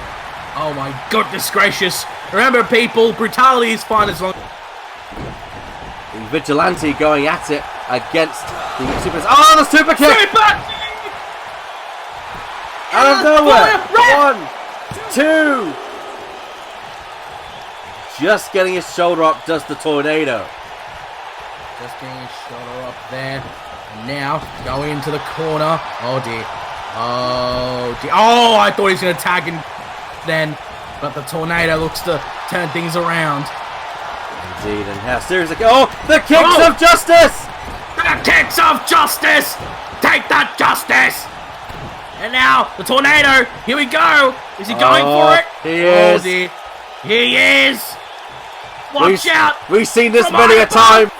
Speaker 2: Oh my goodness gracious. Remember people, brutality is fine as long.
Speaker 3: The Vigilante going at it against the super. Oh, the super kick!
Speaker 2: Super!
Speaker 3: Out of nowhere! 1, 2. Just getting his shoulder up does the tornado.
Speaker 2: Just getting his shoulder up there. And now, going into the corner. Oh dear. Oh dear. Oh, I thought he was going to tag him then. But the tornado looks to turn things around.
Speaker 3: Indeed, and how serious it goes. Oh, the kicks of justice!
Speaker 2: The kicks of justice! Take that justice! And now, the tornado, here we go! Is he going for it?
Speaker 3: He is!
Speaker 2: Dear. He is! Watch out!
Speaker 3: We've seen this many a time!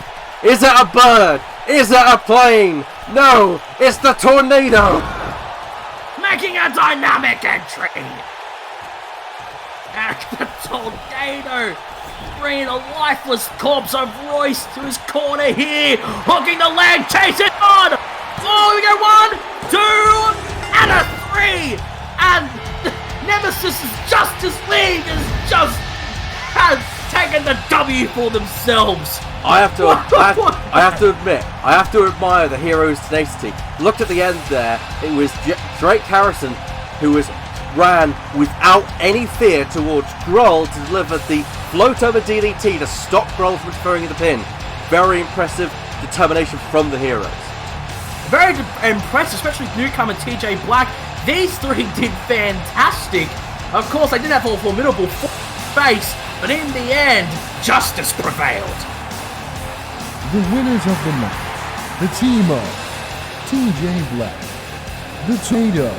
Speaker 3: Is it a bird? Is it a plane? No! It's the tornado!
Speaker 2: Making a dynamic entry! And the tornado! Bringing a lifeless corpse of Royce to his corner here! Hooking the leg, chase it on! Oh, we go 1, 2, and a 3! And Nemesis Justice League has taken the W for themselves.
Speaker 3: I have to admit, I have to admire the hero's tenacity. Looked at the end there, it was Drake Harrison who ran without any fear towards Gurl to deliver the float over DDT to stop Gurl from throwing the pin. Very impressive determination from the heroes.
Speaker 2: Very impressive, especially newcomer TJ Black. These three did fantastic. Of course, they didn't have a formidable face, but in the end, justice prevailed.
Speaker 4: The winners of the match, the team of TJ Black, the tornado,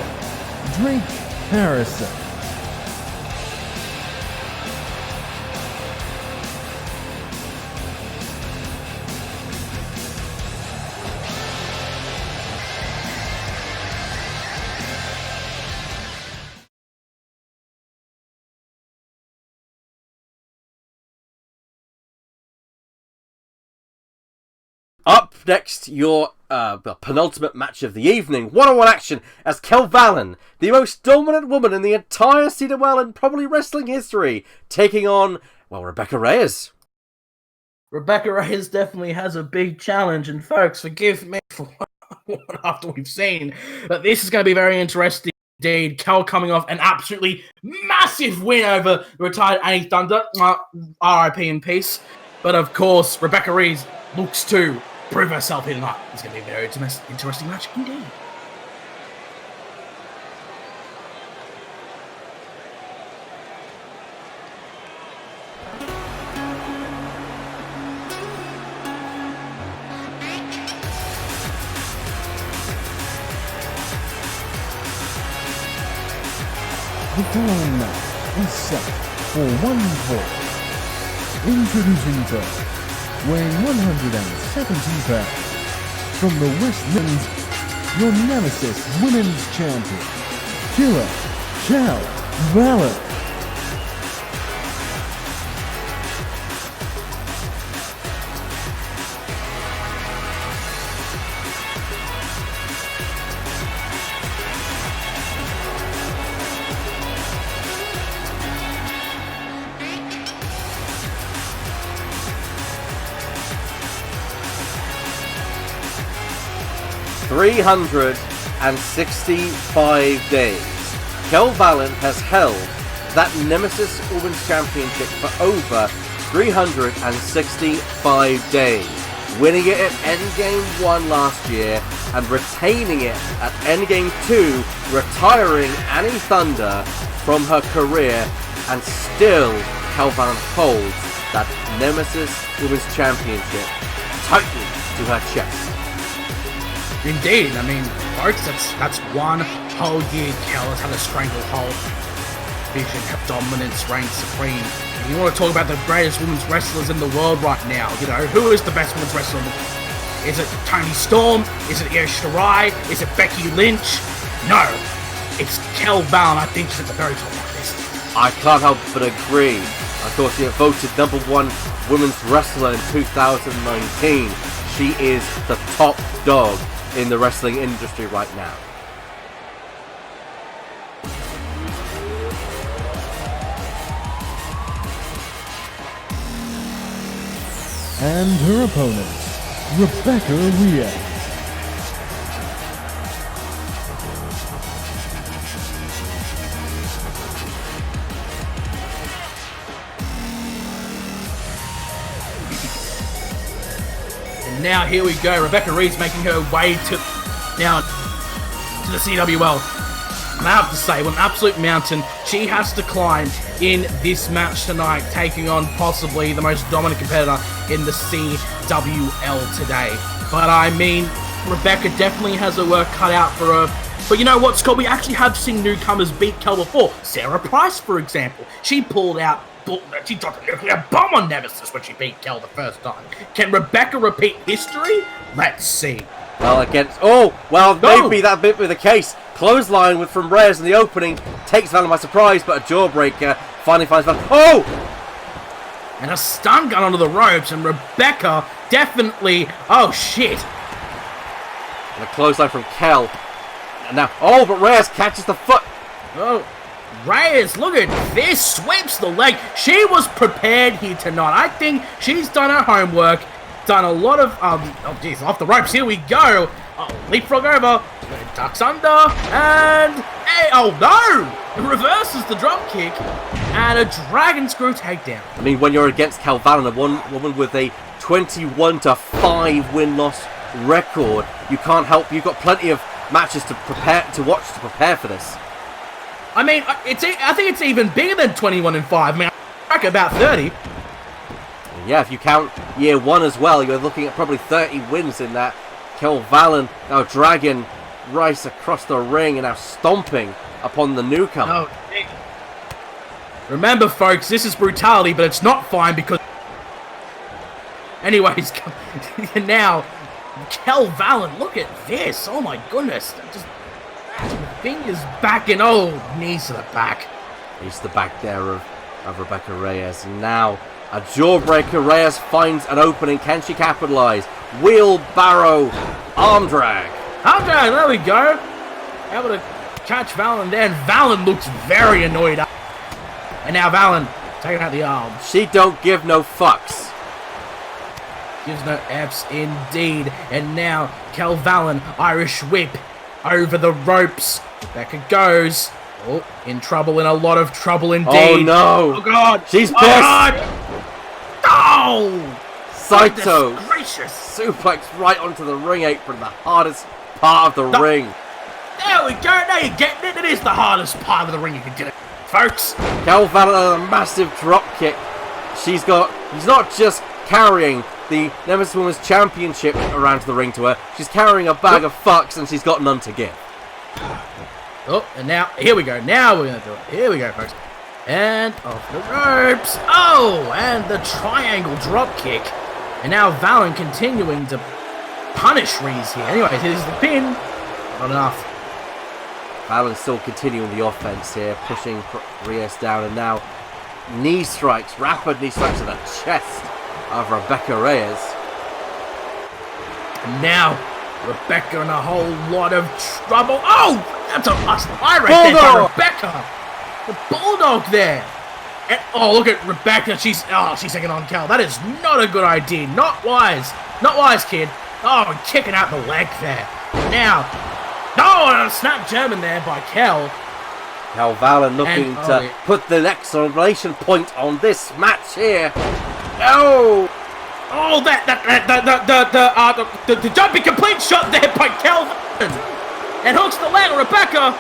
Speaker 4: Drake Harrison.
Speaker 3: Up next, your penultimate match of the evening. One-on-one action as Kel Valen, the most dominant woman in the entire CWL and probably wrestling history, taking on, well, Rebecca Reyes.
Speaker 2: Rebecca Reyes definitely has a big challenge, and folks, forgive me for after we've seen, but this is going to be very interesting indeed. Kel coming off an absolutely massive win over retired Annie Thunder, RIP in peace. But of course, Rebecca Reyes looks to prove herself here tonight. It's going to be a very interesting match indeed.
Speaker 4: The following match is set for one fall. Introducing first, weighing 170 pounds, from the West Midlands, your Nemesis Women's Champion, Killer Kel Valen.
Speaker 3: 365 days. Kel Valen has held that Nemesis Women's Championship for over 365 days, winning it at Endgame 1 last year and retaining it at Endgame 2, retiring Annie Thunder from her career, and still Kel Valen holds that Nemesis Women's Championship tightly to her chest.
Speaker 2: Indeed, I mean, folks, that's one whole year Kel has had a stranglehold vision of dominance reign supreme. And you want to talk about the greatest women's wrestlers in the world right now, you know, who is the best women's wrestler in the world? Is it Toni Storm? Is it Io Shirai? Is it Becky Lynch? No, it's Kel Valen. I think she's at the very top of that list.
Speaker 3: I can't help but agree. Of course, she voted #1 women's wrestler in 2019. She is the top dog in the wrestling industry right now.
Speaker 4: And her opponent, Rebecca Reyes.
Speaker 2: And now here we go, Rebecca Reyes making her way to the CWL. And I have to say, what an absolute mountain she has to climb in this match tonight, taking on possibly the most dominant competitor in the CWL today. But I mean, Rebecca definitely has her work cut out for her. But you know what, Scott? We actually have seen newcomers beat Kel before. Sarah Price, for example. She pulled out, she dropped a nuclear bomb on Nemesis when she beat Kel the first time. Can Rebecca repeat history? Let's see.
Speaker 3: Well, maybe that bit be the case. Clothesline from Reyes in the opening takes Valen by surprise, but a jawbreaker finally finds Valen. Oh!
Speaker 2: And a stun gun onto the ropes, and Rebecca definitely... Oh, shit.
Speaker 3: And a clothesline from Kel. And now... Oh, but Reyes catches the foot.
Speaker 2: Oh, Reyes, look at this. Sweeps the leg. She was prepared here tonight. I think she's done her homework. Done a lot of... oh, jeez, off the ropes. Here we go. Oh, leapfrog over. Ducks under. And... Hey, oh, no! It reverses the drop kick. And a dragon screw takedown.
Speaker 3: I mean, when you're against Kel Valen, a woman with a 21-5 win-loss record, you can't help. You've got plenty of matches to prepare for this.
Speaker 2: I mean, I think it's even bigger than 21-5. I mean, I reckon about 30.
Speaker 3: Yeah, if you count year 1 as well, you're looking at probably 30 wins in that. Kel Valen now dragging Rice across the ring and now stomping upon the newcomer.
Speaker 2: Oh, remember, folks, this is brutality, but it's not fine because... Anyways, now, Kel Valen, look at this. Oh my goodness. Just fingers back and knees to the back.
Speaker 3: Knees to the back there of Rebecca Reyes. And now A jawbreaker. Reyes finds an opening. Can she capitalize? Wheelbarrow arm drag.
Speaker 2: Arm drag, there we go. Able to catch Valen there, and Valen looks very annoyed. And now Valen taking out the arms.
Speaker 3: She don't give no fucks.
Speaker 2: Gives no F's indeed. And now Kel Valen, Irish whip over the ropes. Rebecca goes. Oh, in trouble, in a lot of trouble indeed.
Speaker 3: Oh no.
Speaker 2: Oh god.
Speaker 3: She's pissed.
Speaker 2: God. Oh!
Speaker 3: Saito.
Speaker 2: Gracious.
Speaker 3: Suplex right onto the ring apron. The hardest part of the ring.
Speaker 2: There we go. Now you're getting it. It is the hardest part of the ring you can get it, folks.
Speaker 3: Kel Valen a massive drop kick. He's not just carrying the Nemesis Women's Championship around to the ring to her. She's carrying a bag of fucks and she's got none to give.
Speaker 2: Oh, and now, here we go. Now we're going to do it. Here we go, folks. And off the ropes. Oh, and the triangle drop kick. And now Valen continuing to punish Reeves here. Anyways, here's the pin. Not enough.
Speaker 3: Valen's still continuing the offense here, pushing Reyes down, and now knee strikes, rapid knee strikes to the chest of Rebecca Reyes.
Speaker 2: And now, Rebecca in a whole lot of trouble. Oh, that's a eye right there by Rebecca. The bulldog there. And, oh, look at Rebecca. She's taking on Kel. That is not a good idea. Not wise. Not wise, kid. Oh, and kicking out the leg there. Now, and a snap German there by Kel.
Speaker 3: Kel Valen looking to put the exclamation point on this match here. Oh!
Speaker 2: Oh, the jumping complete shot there by Kel Valen. And hooks the leg of Rebecca.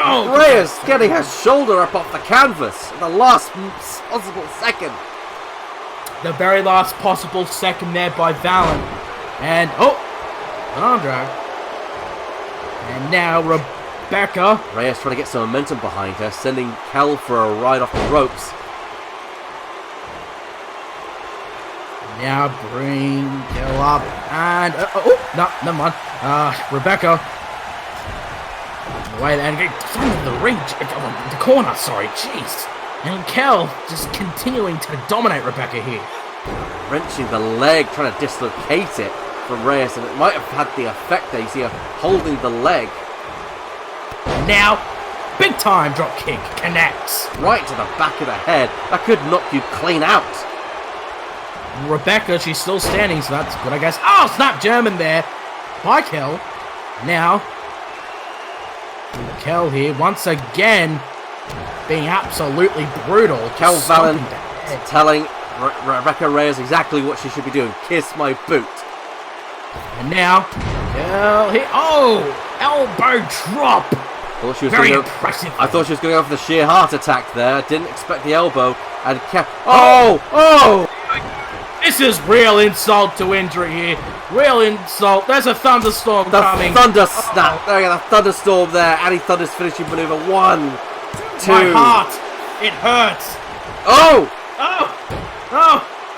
Speaker 2: Oh,
Speaker 3: Reyes getting her shoulder up off the canvas in the last possible second.
Speaker 2: The very last possible second there by Valen. And, an arm drag. And now Rebecca.
Speaker 3: Reyes trying to get some momentum behind her, sending Kel for a ride off the ropes.
Speaker 2: Now bring Kel up. And, no, never mind. Rebecca. Away and get front of the ring. The corner, sorry, jeez. And Kel just continuing to dominate Rebecca here.
Speaker 3: Wrenching the leg, trying to dislocate it from Reyes, and it might have had the effect there. You see her holding the leg.
Speaker 2: Now, big time drop kick connects.
Speaker 3: Right to the back of the head. That could knock you clean out.
Speaker 2: Rebecca, she's still standing, so that's good, I guess. Oh, snap German there by Kel. Now, Kel here, once again, being absolutely brutal.
Speaker 3: Kel Valen telling Rebecca Reyes exactly what she should be doing. Kiss my boot.
Speaker 2: And now, Kel here. Oh, elbow drop. Very impressive.
Speaker 3: I thought she was going to go for the sheer heart attack there. Didn't expect the elbow. And kept. Oh!
Speaker 2: This is real insult to injury here. Real insult. There's a thunderstorm coming.
Speaker 3: Thunder snap. There you go, the thunderstorm there. Annie Thunder's finishing maneuver. 1, 2.
Speaker 2: My heart. It hurts.
Speaker 3: Oh!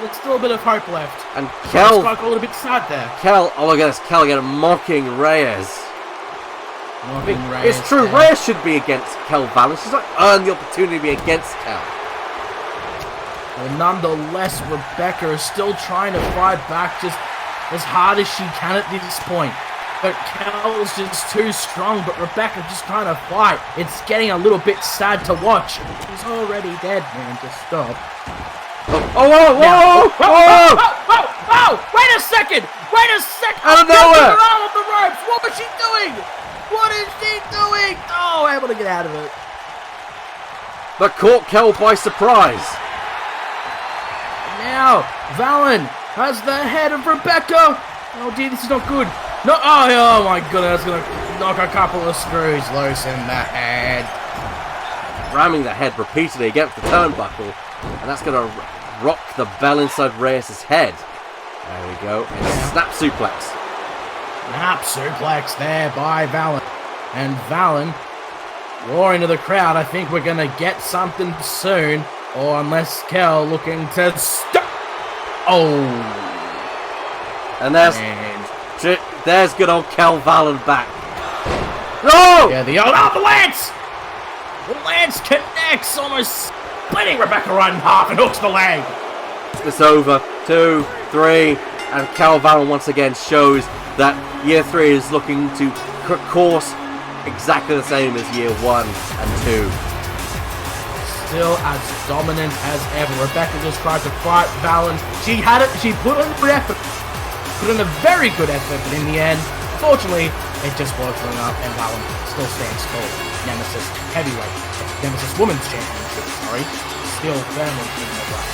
Speaker 2: There's still a bit of hope left.
Speaker 3: And Kel.
Speaker 2: A little bit sad there.
Speaker 3: Kel. Oh, look at this. Kel again mocking Reyes.
Speaker 2: Reyes.
Speaker 3: It's true. Yeah. Reyes should be against Kel Valen. She's not earned the opportunity to be against Kel.
Speaker 2: Well, nonetheless, Rebecca is still trying to fight back just as hard as she can at this point. But Kel's just too strong, but Rebecca just trying to fight. It's getting a little bit sad to watch. She's already dead, man. Just stop.
Speaker 3: Whoa!
Speaker 2: Wait a second!
Speaker 3: Out of nowhere!
Speaker 2: Out of the ropes! What was she doing? What is she doing? Oh, able to get out of it.
Speaker 3: But caught Kel by surprise.
Speaker 2: Now, Valen has the head of Rebecca. Oh dear, this is not good. No, oh my goodness, that's going to knock a couple of screws loose in the head.
Speaker 3: Ramming the head repeatedly against the turnbuckle. And that's going to rock the bell inside Reyes' head. There we go. And snap suplex.
Speaker 2: Snap suplex there by Valen. And Valen roaring to the crowd. I think we're going to get something soon. Or unless Kel looking to stop. Oh.
Speaker 3: And there's good old Kel Valen back. No!
Speaker 2: Yeah, the Lance! The Lance connects, almost splitting Rebecca right in half and hooks the leg.
Speaker 3: this over. 2, 3, and Calvin once again shows that year 3 is looking to course exactly the same as year 1 and 2.
Speaker 2: Still as dominant as ever. Rebecca just tried to fight Valen. She put in good effort. Put in a very good effort, but in the end, unfortunately, it just wasn't enough, and Valen still stands tall. Nemesis heavyweight, Nemesis Women's Championship, still firmly in the grasp.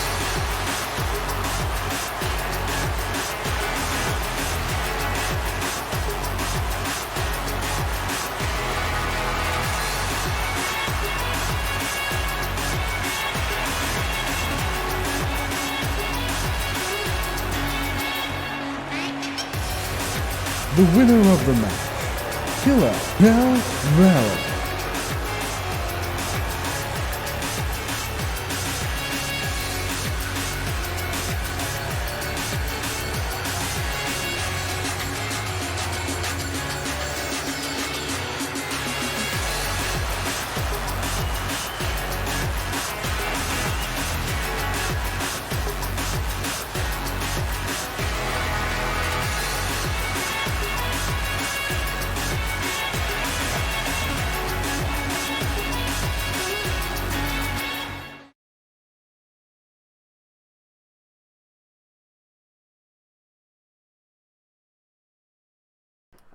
Speaker 4: The winner of the match, Killer Marilyn.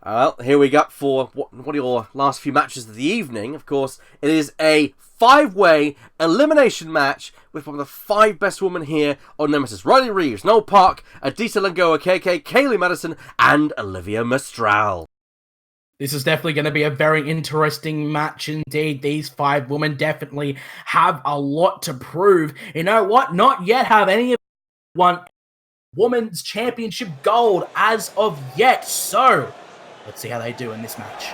Speaker 3: Well, here we go for what are your last few matches of the evening. Of course, it is a 5-way elimination match with one of the 5 best women here on Nemesis. Riley Reeves, Noel Park, Adita Langoa, KK, Kaylee Madison, and Olivia Mistral.
Speaker 2: This is definitely going to be a very interesting match indeed. These 5 women definitely have a lot to prove. You know what? Not yet have any of them won Women's Championship gold as of yet. So let's see how they do in this match.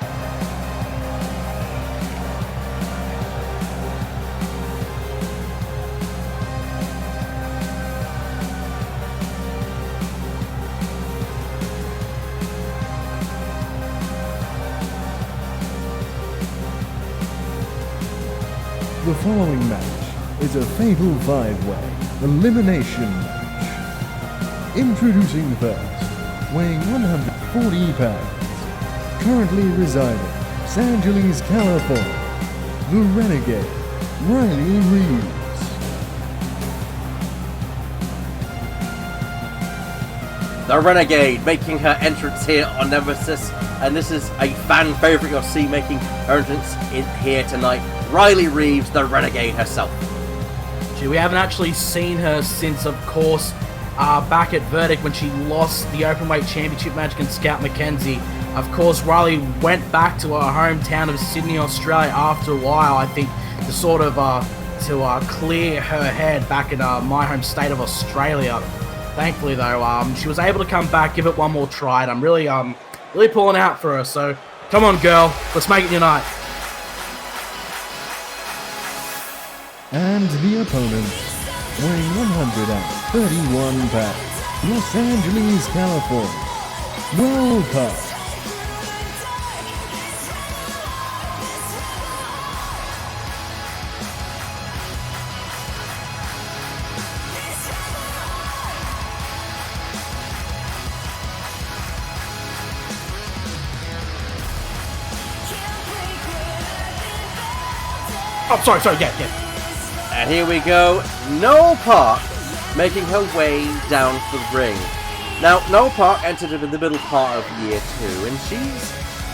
Speaker 4: The following match is a fatal 5-way elimination match. Introducing first, weighing 140 pounds, currently residing San Angeles, California, the Renegade, Riley Reeves.
Speaker 3: The Renegade making her entrance here on Nemesis, and this is a fan favourite you'll see making her entrance in here tonight. Riley Reeves, the Renegade herself.
Speaker 2: We haven't actually seen her since, of course, back at Verdict when she lost the Openweight Championship match against Scout McKenzie. Of course, Riley went back to her hometown of Sydney, Australia after a while, I think, to sort of clear her head back in my home state of Australia. Thankfully, though, she was able to come back, give it one more try, and I'm really pulling out for her. So, come on, girl, let's make it your night.
Speaker 4: And the opponent, weighing 131 pounds, Los Angeles, California, Locust.
Speaker 2: Oh, sorry, yeah.
Speaker 3: And here we go, Noel Park making her way down the ring. Now, Noel Park entered in the middle part of year 2, and she's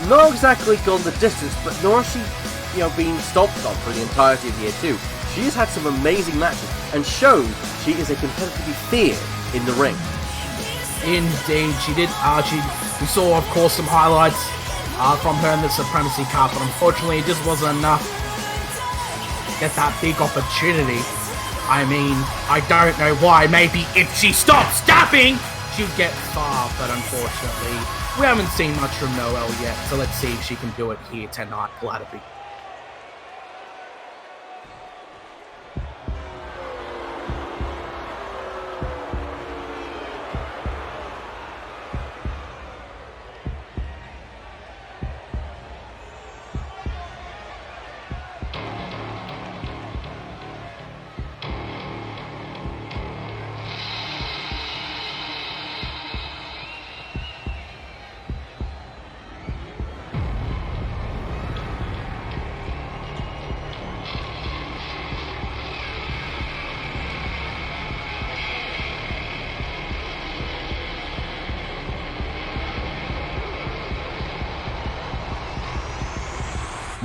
Speaker 3: not exactly gone the distance, but nor has she, been stomped on for the entirety of year 2. She has had some amazing matches and showed she is a competitor to be feared in the ring.
Speaker 2: Indeed, she did. We saw, of course, some highlights from her in the Supremacy Cup, but unfortunately, it just wasn't enough. Get that big opportunity. I mean, I don't know why. Maybe if she stopped stabbing, she'd get far, but unfortunately, we haven't seen much from Noelle yet, so let's see if she can do it here tonight. Gladby.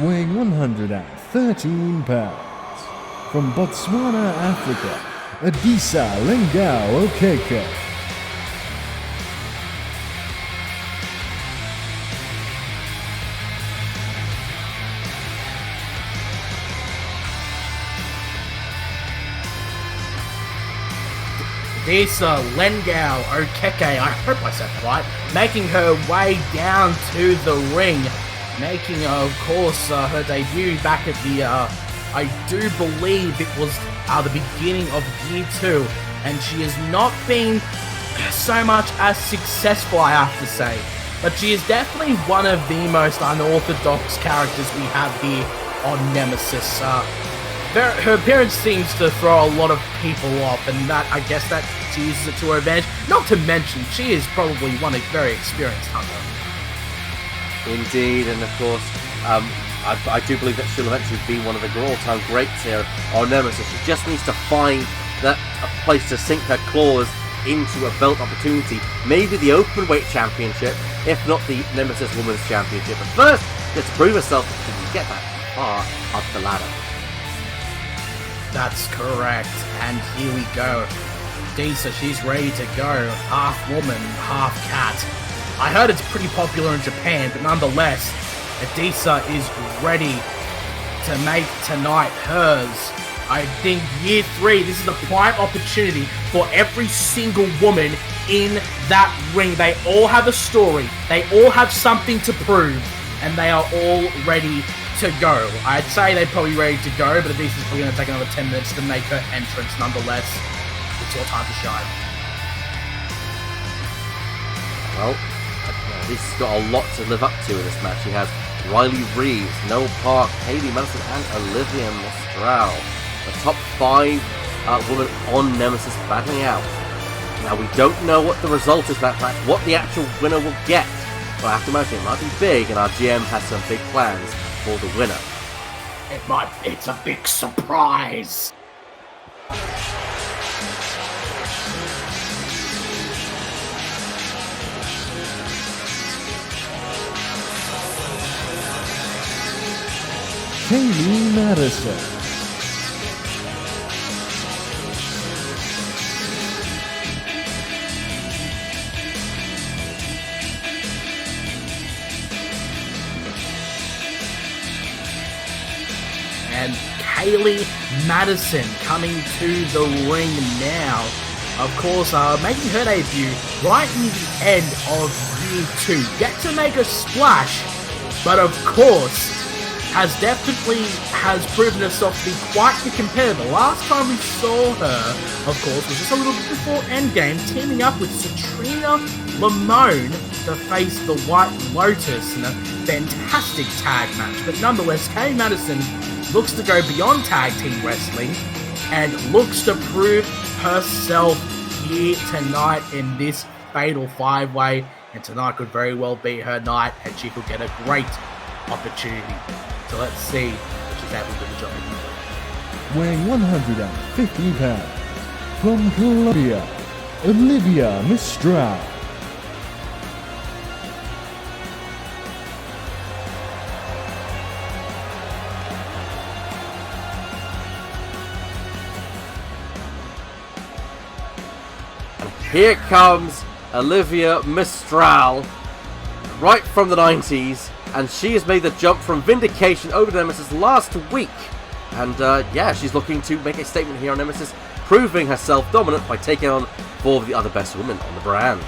Speaker 4: weighing 113 pounds. From Botswana, Africa, Adisa Lengao Okeke.
Speaker 2: Adisa Lengao Okeke, I hope I said that right, making her way down to the ring, making, of course, her debut back at the, I do believe it was the beginning of year 2, and she has not been so much as successful, I have to say, but she is definitely one of the most unorthodox characters we have here on Nemesis. Her appearance seems to throw a lot of people off, and that, I guess that she uses it to her advantage. Not to mention, she is probably one of very experienced hunter.
Speaker 3: Indeed, and of course, I do believe that she'll eventually be one of the all-time greats here on Nemesis. She just needs to find a place to sink her claws into a belt opportunity. Maybe the Openweight Championship, if not the Nemesis Women's Championship. But first, let's prove herself if she can get that far up the ladder.
Speaker 2: That's correct, and here we go. Adisa, she's ready to go. Half woman, half cat. I heard it's pretty popular in Japan, but nonetheless, Adisa is ready to make tonight hers. I think year 3, this is a prime opportunity for every single woman in that ring. They all have a story, they all have something to prove, and they are all ready to go. I'd say they're probably ready to go, but Adisa's probably going to take another 10 minutes to make her entrance nonetheless. It's your time to shine.
Speaker 3: Well, Adisa's got a lot to live up to in this match. She has Riley Reeves, Noel Park, Hayley Madison, and Olivia Mistral. The top 5 women on Nemesis battling out. Now, we don't know what the result is of that match, what the actual winner will get. But I have to imagine it might be big, and our GM has some big plans for the winner.
Speaker 2: It's a big surprise.
Speaker 4: Hayley Madison.
Speaker 2: And Hayley Madison coming to the ring now. Of course, making her debut right near the end of year 2. Yet to make a splash, but of course, has proven herself to be quite the competitor. The last time we saw her, of course, was just a little bit before Endgame, teaming up with Satrina Lamone to face the White Lotus in a fantastic tag match. But nonetheless, Kay Madison looks to go beyond tag team wrestling and looks to prove herself here tonight in this fatal 5-way. And tonight could very well be her night, and she could get a great opportunity. So let's see if she's able to do the job.
Speaker 4: Weighing 150 pounds. From Colombia, Olivia Mistral.
Speaker 3: Here comes Olivia Mistral, right from the 90s, and she has made the jump from Vindication over to Nemesis last week. And yeah, she's looking to make a statement here on Nemesis, proving herself dominant by taking on 4 of the other best women on the brand.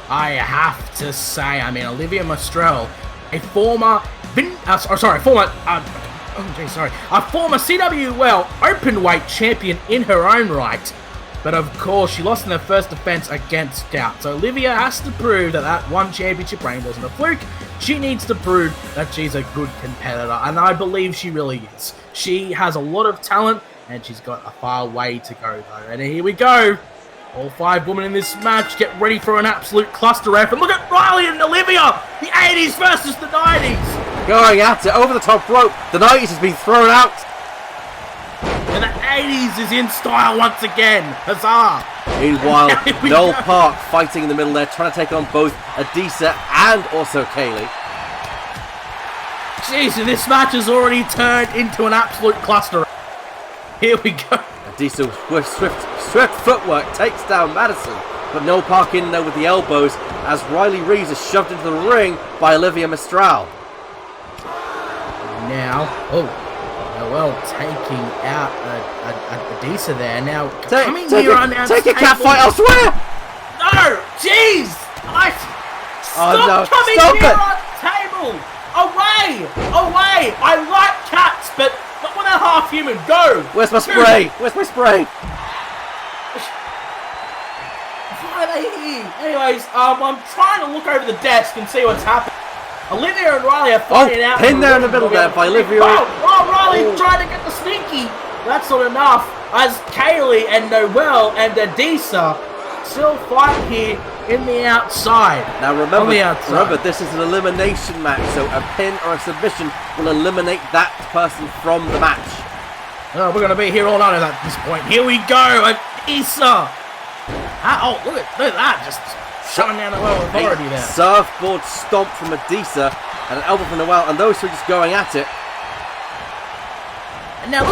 Speaker 2: I have to say, Olivia Mistral, a former CWL openweight champion in her own right. But of course, she lost in her first defense against Scout. So Olivia has to prove that one championship reign wasn't a fluke. She needs to prove that she's a good competitor, and I believe she really is. She has a lot of talent, and she's got a far way to go, though. And here we go. All 5 women in this match get ready for an absolute cluster F. And look at Riley and Olivia! The 80s versus the 90s!
Speaker 3: Going at it over the top rope. The 90s has been thrown out.
Speaker 2: And the 80s is in style once again. Huzzah!
Speaker 3: Meanwhile, Noel Park fighting in the middle there, trying to take on both Adisa and also Kaylee.
Speaker 2: Jeez, and this match has already turned into an absolute cluster. Here we go.
Speaker 3: Diesel with swift footwork takes down Madison, but no Park in there with the elbows as Riley Reeves is shoved into the ring by Olivia Mistral.
Speaker 2: Now, Noel taking out Adisa there. Now,
Speaker 3: Take a cat fight elsewhere!
Speaker 2: No! Jeez! Stop coming here on the table! Away! I like cats, but not when they're half human. Go!
Speaker 3: Where's my spray? Why
Speaker 2: are they here? Anyways, I'm trying to look over the desk and see what's happening. Olivia and Riley are fighting out.
Speaker 3: Pinned there in the middle there by Olivia.
Speaker 2: Riley trying to get the sneaky. That's not enough. As Kaylee and Noel and Adisa still fight here in the outside.
Speaker 3: Now remember, this is an elimination match, so a pin or a submission will eliminate that person from the match.
Speaker 2: Oh, we're going to be here all night at this point. Here we go, Adisa. Look at that, just shutting down the Noel authority there.
Speaker 3: Surfboard stomp from Adisa and an elbow from Noel, and those two just going at it.
Speaker 2: Now,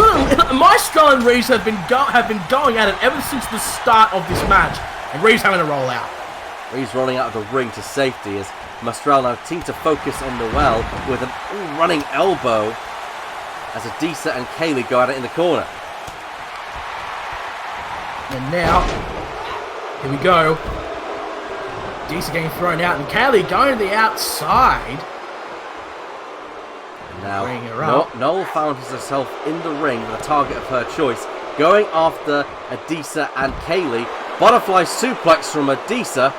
Speaker 2: Maestro and Reeves have been going at it ever since the start of this match, and Reeves having to roll out.
Speaker 3: Reeves rolling out of the ring to safety as Mistral now seems to focus on Noel with a running elbow as Adisa and Kaylee go at it in the corner.
Speaker 2: And now, here we go. Adisa getting thrown out, and Kaylee going to the outside.
Speaker 3: Now, Noel found herself in the ring with a target of her choice, going after Adisa and Kaylee. Butterfly suplex from Adisa.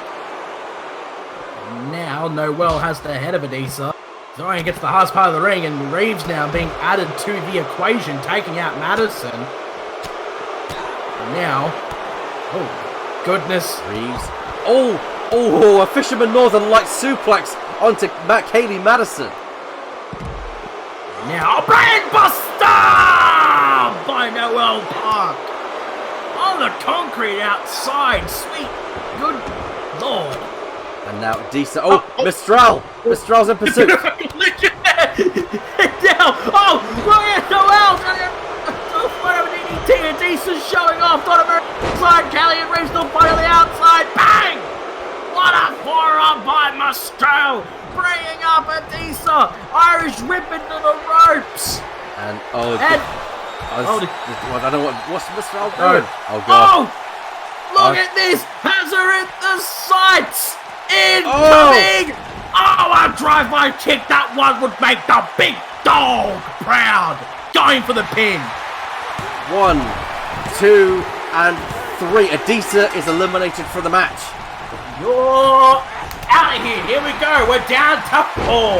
Speaker 2: Now, Noel has the head of Adisa. Zion gets the hardest part of the ring, and Reeves now being added to the equation, taking out Madison. And now, oh, goodness.
Speaker 3: Reeves. A Fisherman Northern Light suplex onto Kaylee Madison.
Speaker 2: Now, Brain Buster by Noel Park. On the concrete outside. Sweet. Good Lord.
Speaker 3: And now Adisa. Mistral. Mistral's in pursuit.
Speaker 2: Down. Oh, look at Noel. Adisa's showing off. On the side. Kelly and Reeves still fight on the outside. Bang! What a forearm by Mistral. Bringing up Adisa. Irish rip into the ropes.
Speaker 3: And I don't know what's Mistral doing. Oh god.
Speaker 2: Look at this. Has her in the sights. Incoming. A drive-by kick. That one would make the big dog proud. Going for the pin.
Speaker 3: 1, 2, and 3. Adisa is eliminated from the match.
Speaker 2: You're out of here. Here we go. We're down to 4.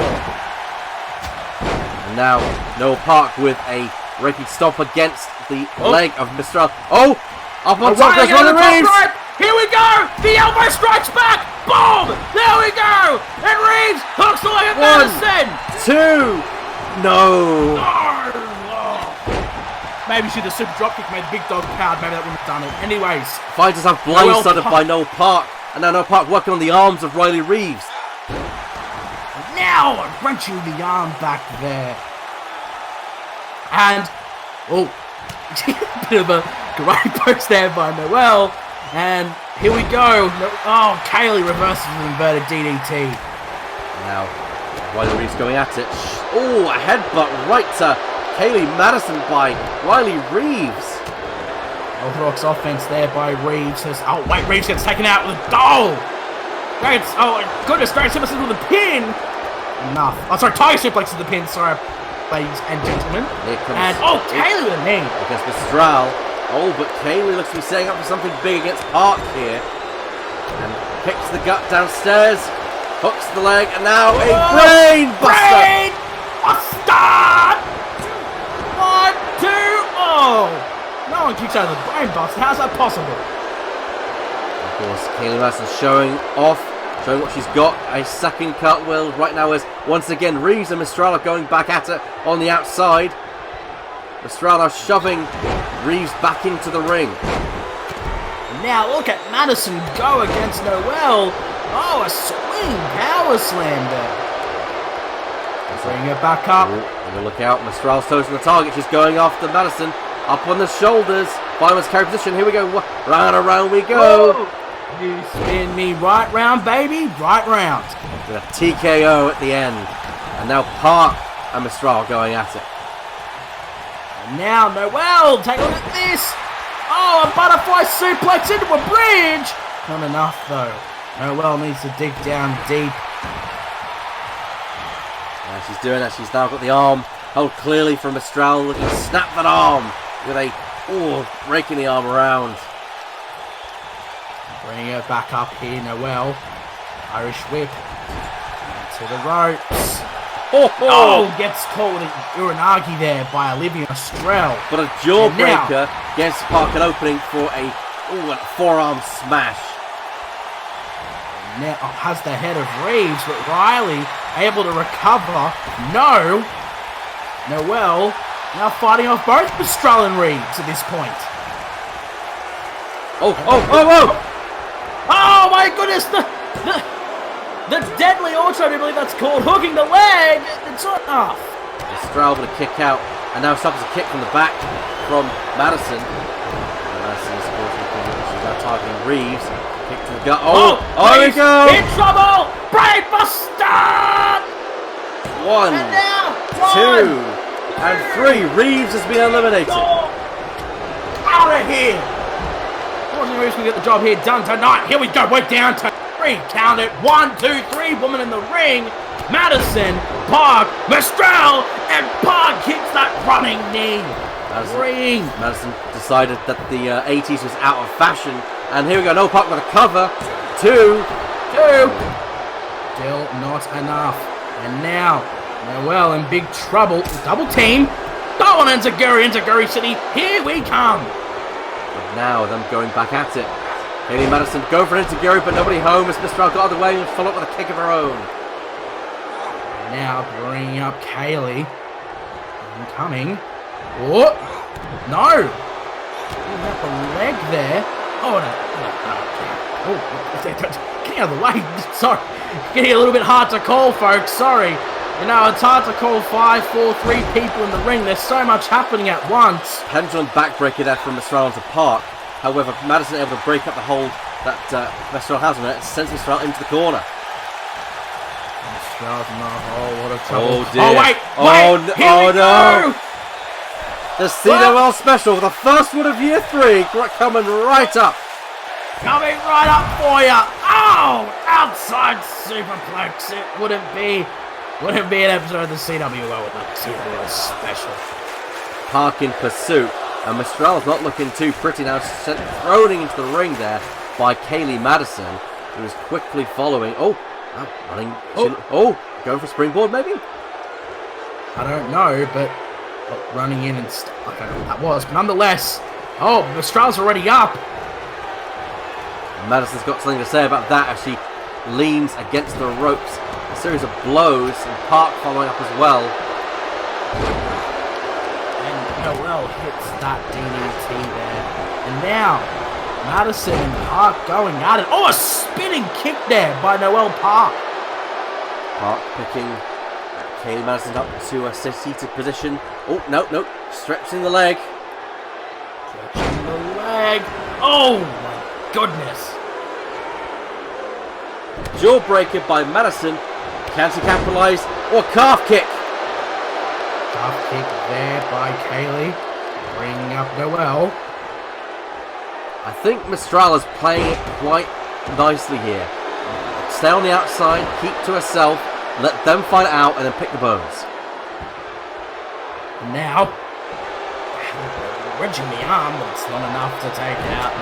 Speaker 3: And now, Noel Park with a Reiki stomp against the leg of Mistral. Up on top, there's one of Reeves.
Speaker 2: Here we go. The elbow strikes back. Boom. There we go. And Reeves hooks the leg of Madison.
Speaker 3: 2. No.
Speaker 2: Maybe should have super dropkick made Big Dog proud. Maybe that wouldn't have done it. Anyways.
Speaker 3: Finds herself blindsided by Noel Park. And now Noel Park working on the arms of Riley Reeves.
Speaker 2: Now wrenching the arm back there. And, bit of a great post there by Noel. And here we go. Kaylee reverses the inverted DDT.
Speaker 3: Now, Riley Reeves going at it. A headbutt right to Kaylee Madison by Riley Reeves.
Speaker 2: Orthodox offense there by Reeves. Reeves gets taken out with a goal. Goodness gracious, Simpson with a pin. Enough. Tiger suplex to the pin. Sorry, ladies and gentlemen. And Kaylee with a knee.
Speaker 3: Against Mistral. But Kaylee looks to be setting up for something big against Park here. And kicks the gut downstairs. Hooks the leg, and now a brain buster.
Speaker 2: Brain buster. 1, 2, no one kicks out of the brain buster. How's that possible?
Speaker 3: Of course, Kaylee Madison showing off, showing what she's got. A second cartwheel right now as once again Reeves and Mistral are going back at it on the outside. Mistral now shoving Reeves back into the ring.
Speaker 2: And now look at Madison go against Noel. A swing power slam there. Bring it back up.
Speaker 3: Ooh, look out, Mistral's toes on the target. She's going after Madison. Up on the shoulders. Fireman's carry position. Here we go. Round and round we go.
Speaker 2: Whoa. You spin me right round, baby. Right round.
Speaker 3: With a TKO at the end. And now Park and Mistral going at it.
Speaker 2: And now Noel, take a look at this. Oh, a butterfly suplex into a bridge. Not enough though. Noel needs to dig down deep.
Speaker 3: Yeah, she's doing that. She's now got the arm held clearly from Mistral. Looking to snap that arm with a breaking the arm around.
Speaker 2: Bring her back up here, Noel. Irish whip to the ropes. Oh, gets called a Uranagi there by Olivia Estrell.
Speaker 3: But a jawbreaker gives Park an opening for a forearm smash.
Speaker 2: Now has the head of Reeves, but Riley able to recover. No. Noel now fighting off both Mistral and Reeves at this point.
Speaker 3: Oh
Speaker 2: my goodness! The deadly auto, I believe that's called, hooking the leg. It's not enough.
Speaker 3: Mistral able to kick out, and now stops a kick from the back from Madison. And Madison is she's now targeting Reeves. Kick to the gut. Oh, here we go!
Speaker 2: In trouble! Brainbuster!
Speaker 3: 1,
Speaker 2: And now
Speaker 3: 2, and 3. Reeves has been eliminated.
Speaker 2: Out of here! Wasn't Reeves going to get the job here done tonight. Here we go. We're down to 3. Count it. 1, 2, 3. Woman in the ring. Madison, Park, Mistral, and Park kicks that running knee.
Speaker 3: Madison decided that the 80s was out of fashion. And here we go. No Park with a cover. 2.
Speaker 2: Still not enough. And now, Noel in big trouble. Double team. Go on, Enziguri City. Here we come.
Speaker 3: But now them going back at it. Haley Madison go for an Enziguri, but nobody home as Mistral got out of the way and follow up with a kick of her own.
Speaker 2: Now bringing up Kaylee. Incoming. Oh, no. Pulling up a leg there. Oh, no. Oh, getting out of the way. Sorry. Getting a little bit hard to call, folks. Sorry. You know, it's hard to call 5, 4, 3 people in the ring. There's so much happening at once.
Speaker 3: Pendulum backbreaker there from Mistral onto Park. However, Madison able to break up the hold that Mistral has on it and sends Mistral into the corner.
Speaker 2: Mistral's in a whole lot of trouble.
Speaker 3: Oh, dear.
Speaker 2: Oh, wait.
Speaker 3: Oh, no. The CWL special, the first one of year 3, coming right up.
Speaker 2: Coming right up for you. Oh, outside superplex. It wouldn't be an episode of the CWL without the CWL special.
Speaker 3: Park in pursuit, and Mistral's not looking too pretty now. Thrown into the ring there by Kaylee Madison, who is quickly following. Running. Going for springboard maybe?
Speaker 2: I don't know, but running in and I don't know what that was, but nonetheless. Oh, Mistral's already up.
Speaker 3: Madison's got something to say about that as she leans against the ropes. A series of blows, and Park following up as well.
Speaker 2: And Noel hits that DDT there. And now, Madison and Park going at it. Oh, a spinning kick there by Noel Park.
Speaker 3: Park picking Kaylee Madison up to a seated position. Oh, no. Stretching the leg.
Speaker 2: Oh, my goodness.
Speaker 3: Jawbreaker by Madison. Can she capitalise? Or calf kick?
Speaker 2: Calf kick there by Kaylee. Bringing up Noel.
Speaker 3: I think Mistral is playing it quite nicely here. Stay on the outside, keep to herself, let them fight it out, and then pick the bones.
Speaker 2: Now, wedging the arm, but it's not enough to take it out.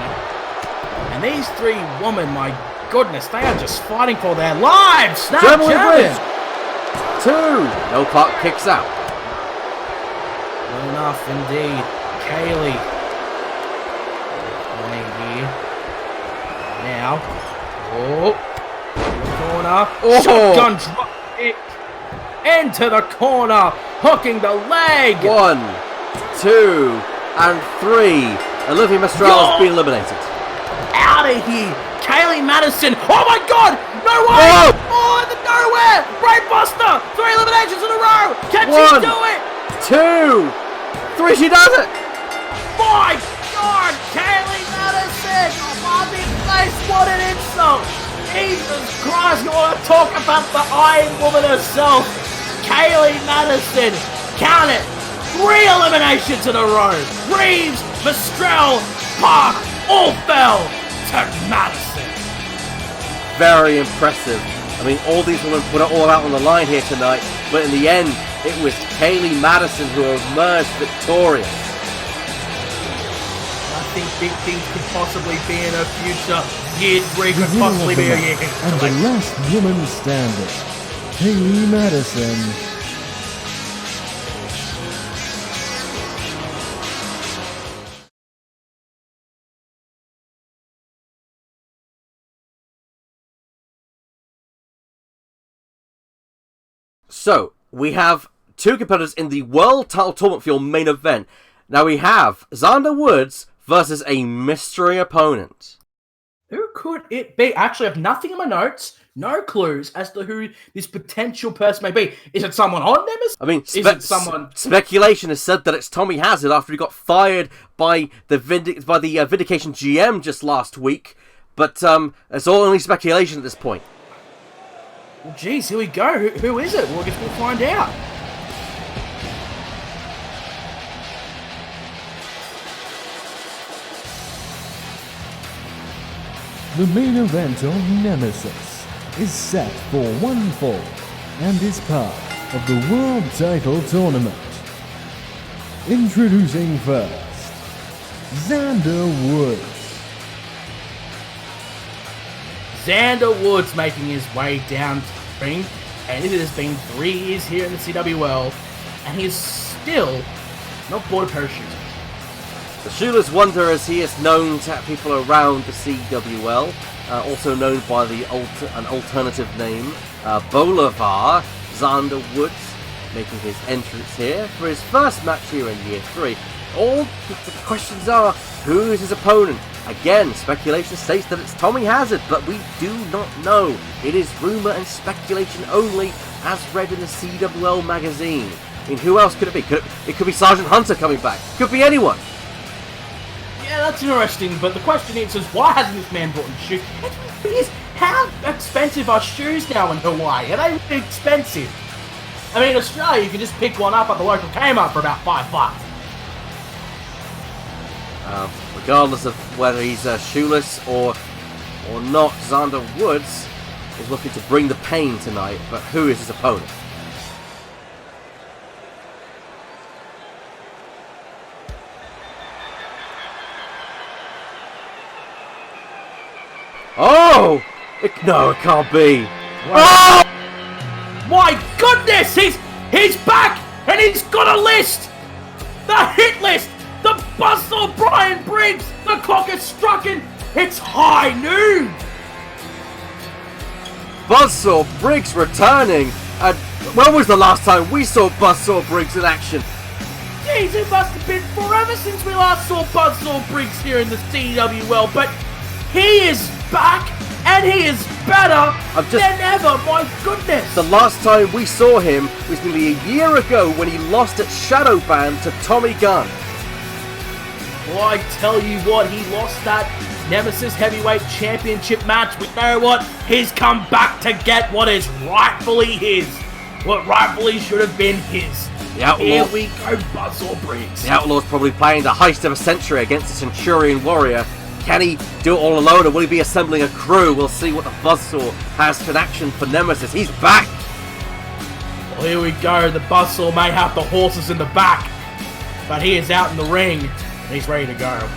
Speaker 2: And these 3 women, my goodness, they are just fighting for their lives. Snap German.
Speaker 3: 2. No Park kicks out.
Speaker 2: Well enough, indeed. Kaylee. Here. Now. Oh. Corner. Shotgun drop kick. Into the corner. Hooking the leg.
Speaker 3: 1, 2, and 3. Olivia Mistral has been eliminated.
Speaker 2: Out of here. Kaylee Madison. Oh my god. No way. Oh, the nowhere. it! Brainbuster! 3 eliminations in a row! Can she
Speaker 3: 1,
Speaker 2: do it?
Speaker 3: 2, 3, she does it!
Speaker 2: My God! Kaylee Madison! Bobby Place, what an insult! Jesus Christ, you want to talk about the Iron Woman herself? Kaylee Madison! Count it! 3 eliminations in a row! Reeves, Mistrell, Park, all fell to Madison!
Speaker 3: Very impressive. I mean, all these women put it all out on the line here tonight, but in the end, it was Kaylee Madison who emerged victorious.
Speaker 2: I think big things could possibly be in her future. Year 3 could possibly be a year.
Speaker 4: And the last woman standing, Kaylee Madison.
Speaker 3: So, we have 2 competitors in the World Title Tournament Field main event. Now we have Xander Woods versus a mystery opponent.
Speaker 2: Who could it be? Actually, I have nothing in my notes, no clues as to who this potential person may be. Is it someone on Nemesis?
Speaker 3: I mean,
Speaker 2: is it someone?
Speaker 3: Speculation has said that it's Tommy Hazard after he got fired by the Vindication GM just last week. But it's all only speculation at this point.
Speaker 2: Well, geez, here we go. Who is it? Well, I guess we'll find out.
Speaker 4: The main event of Nemesis is set for 1 fall and is part of the World Title Tournament. Introducing first, Xander Woods.
Speaker 2: Xander Woods making his way down to the ring, and it has been 3 years here in the CWL, and he is still not bought a pair of shoes.
Speaker 3: The Shooter's Wonder, as he is known to people around the CWL, also known by an alternative name, Bolivar. Xander Woods making his entrance here for his first match here in year 3. All the questions are, who is his opponent? Again, speculation states that it's Tommy Hazard, but we do not know. It is rumour and speculation only, as read in the CWL magazine. I mean, who else could it be? It could be Sergeant Hunter coming back. Could be anyone.
Speaker 2: Yeah, that's interesting, but the question is why hasn't this man brought in shoes? How expensive are shoes now in Hawaii? Are they really expensive? I mean, in Australia, you can just pick one up at the local Kmart for about $5.
Speaker 3: Regardless of whether he's shoeless or not, Xander Woods is looking to bring the pain tonight, but who is his opponent? Oh! No, it can't be.
Speaker 2: Wow. Oh! My goodness! He's back! And he's got a list! The hit list! The Buzzsaw Brian Briggs! The clock is striking! It's high noon!
Speaker 3: Buzzsaw Briggs returning! And when was the last time we saw Buzzsaw Briggs in action?
Speaker 2: Jeez, it must have been forever since we last saw Buzzsaw Briggs here in the CWL, but he is back, and he is better than ever, my goodness!
Speaker 3: The last time we saw him was nearly a year ago when he lost at Shadowban to Tommy Gunn.
Speaker 2: Well, I tell you what, he lost that Nemesis Heavyweight Championship match, but you know what? He's come back to get what is rightfully his. What rightfully should have been his. Here we go, Buzzsaw Briggs.
Speaker 3: The Outlaw's probably playing the heist of a century against the Centurion Warrior. Can he do it all alone, or will he be assembling a crew? We'll see what the Buzzsaw has in action for Nemesis. He's back!
Speaker 2: Well, here we go. The Buzzsaw may have the horses in the back, but he is out in the ring, and he's ready to go.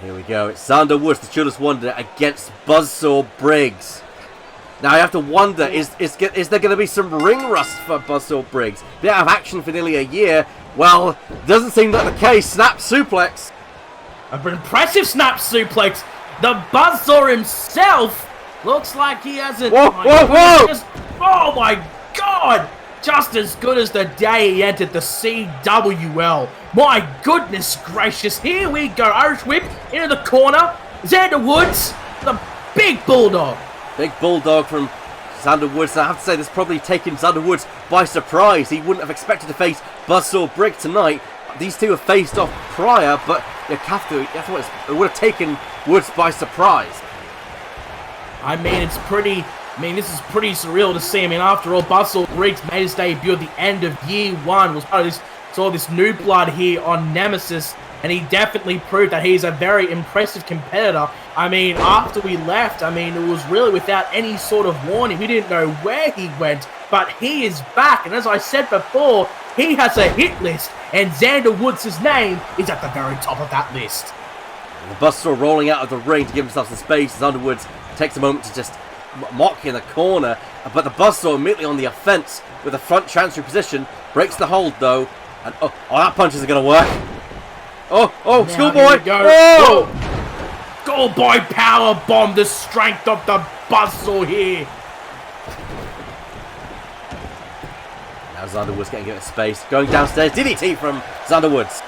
Speaker 3: Here we go. It's Xander Woods, the Shooter's Wonder, against Buzzsaw Briggs. Now, I have to wonder, is there going to be some ring rust for Buzzsaw Briggs? Been out of action for nearly a year. Well, doesn't seem like the case. Snap suplex.
Speaker 2: An impressive snap suplex. The Buzzsaw himself looks like he hasn't...
Speaker 3: Whoa, whoa, whoa!
Speaker 2: Oh my God! Just as good as the day he entered the CWL. My goodness gracious. Here we go. Irish whip into the corner. Xander Woods. The big bulldog.
Speaker 3: Big bulldog from Xander Woods. And I have to say, this probably taken Xander Woods by surprise. He wouldn't have expected to face Buzzsaw Briggs tonight. These two have faced off prior, but you have to it would have taken Woods by surprise.
Speaker 2: I mean, this is pretty surreal to see. I mean, after all, Buzzsaw Briggs made his debut at the end of year 1. Was part of this new blood here on Nemesis, and he definitely proved that he's a very impressive competitor. I mean, after we left, I mean, it was really without any sort of warning. We didn't know where he went, but he is back, and as I said before, he has a hit list, and Xander Woods' name is at the very top of that list.
Speaker 3: And the Buzzsaw rolling out of the ring to give himself some space. Xander Woods takes a moment to just mock in the corner, but the Buzzsaw immediately on the offense with a front transfer position, breaks the hold though, and oh, that punch isn't going to work. Oh, Schoolboy!
Speaker 2: Oh! Schoolboy power bomb, the strength of the Buzzsaw here.
Speaker 3: Now Xander Woods getting a bit of space, going downstairs, DDT from Xander Woods.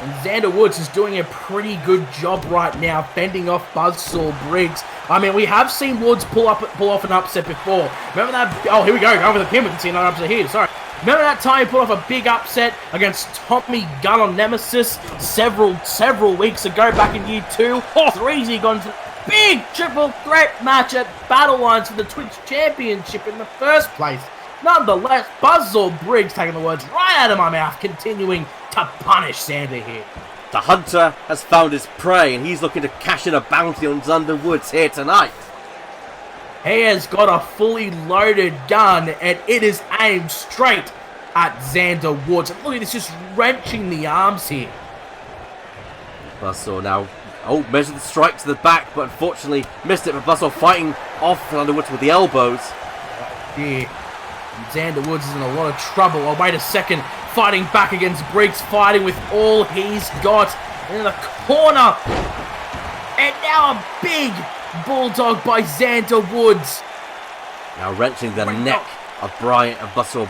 Speaker 2: And Xander Woods is doing a pretty good job right now, fending off Buzzsaw Briggs. I mean, we have seen Woods pull off an upset before. Remember that? Oh, here we go. Over the pin, we can see another upset here. Sorry. Remember that time he pulled off a big upset against Tommy Gunn on Nemesis several weeks ago, back in year 2? Oh, 3 he got into a big triple threat match at Battle Lines for the Twitch Championship in the first place. Nonetheless, Buzzsaw Briggs taking the words right out of my mouth, continuing to punish Xander here.
Speaker 3: The hunter has found his prey, and he's looking to cash in a bounty on Xander Woods here tonight.
Speaker 2: He has got a fully loaded gun, and it is aimed straight at Xander Woods. And look at this, just wrenching the arms here.
Speaker 3: Buzzsaw now, measured the strike to the back, but unfortunately missed it. But Buzzsaw fighting off Xander Woods with the elbows.
Speaker 2: Yeah. Xander Woods is in a lot of trouble. Oh, wait a second. Fighting back against Briggs, fighting with all he's got. In the corner. And now a big bulldog by Xander Woods.
Speaker 3: Now wrenching the neck of Buzzsaw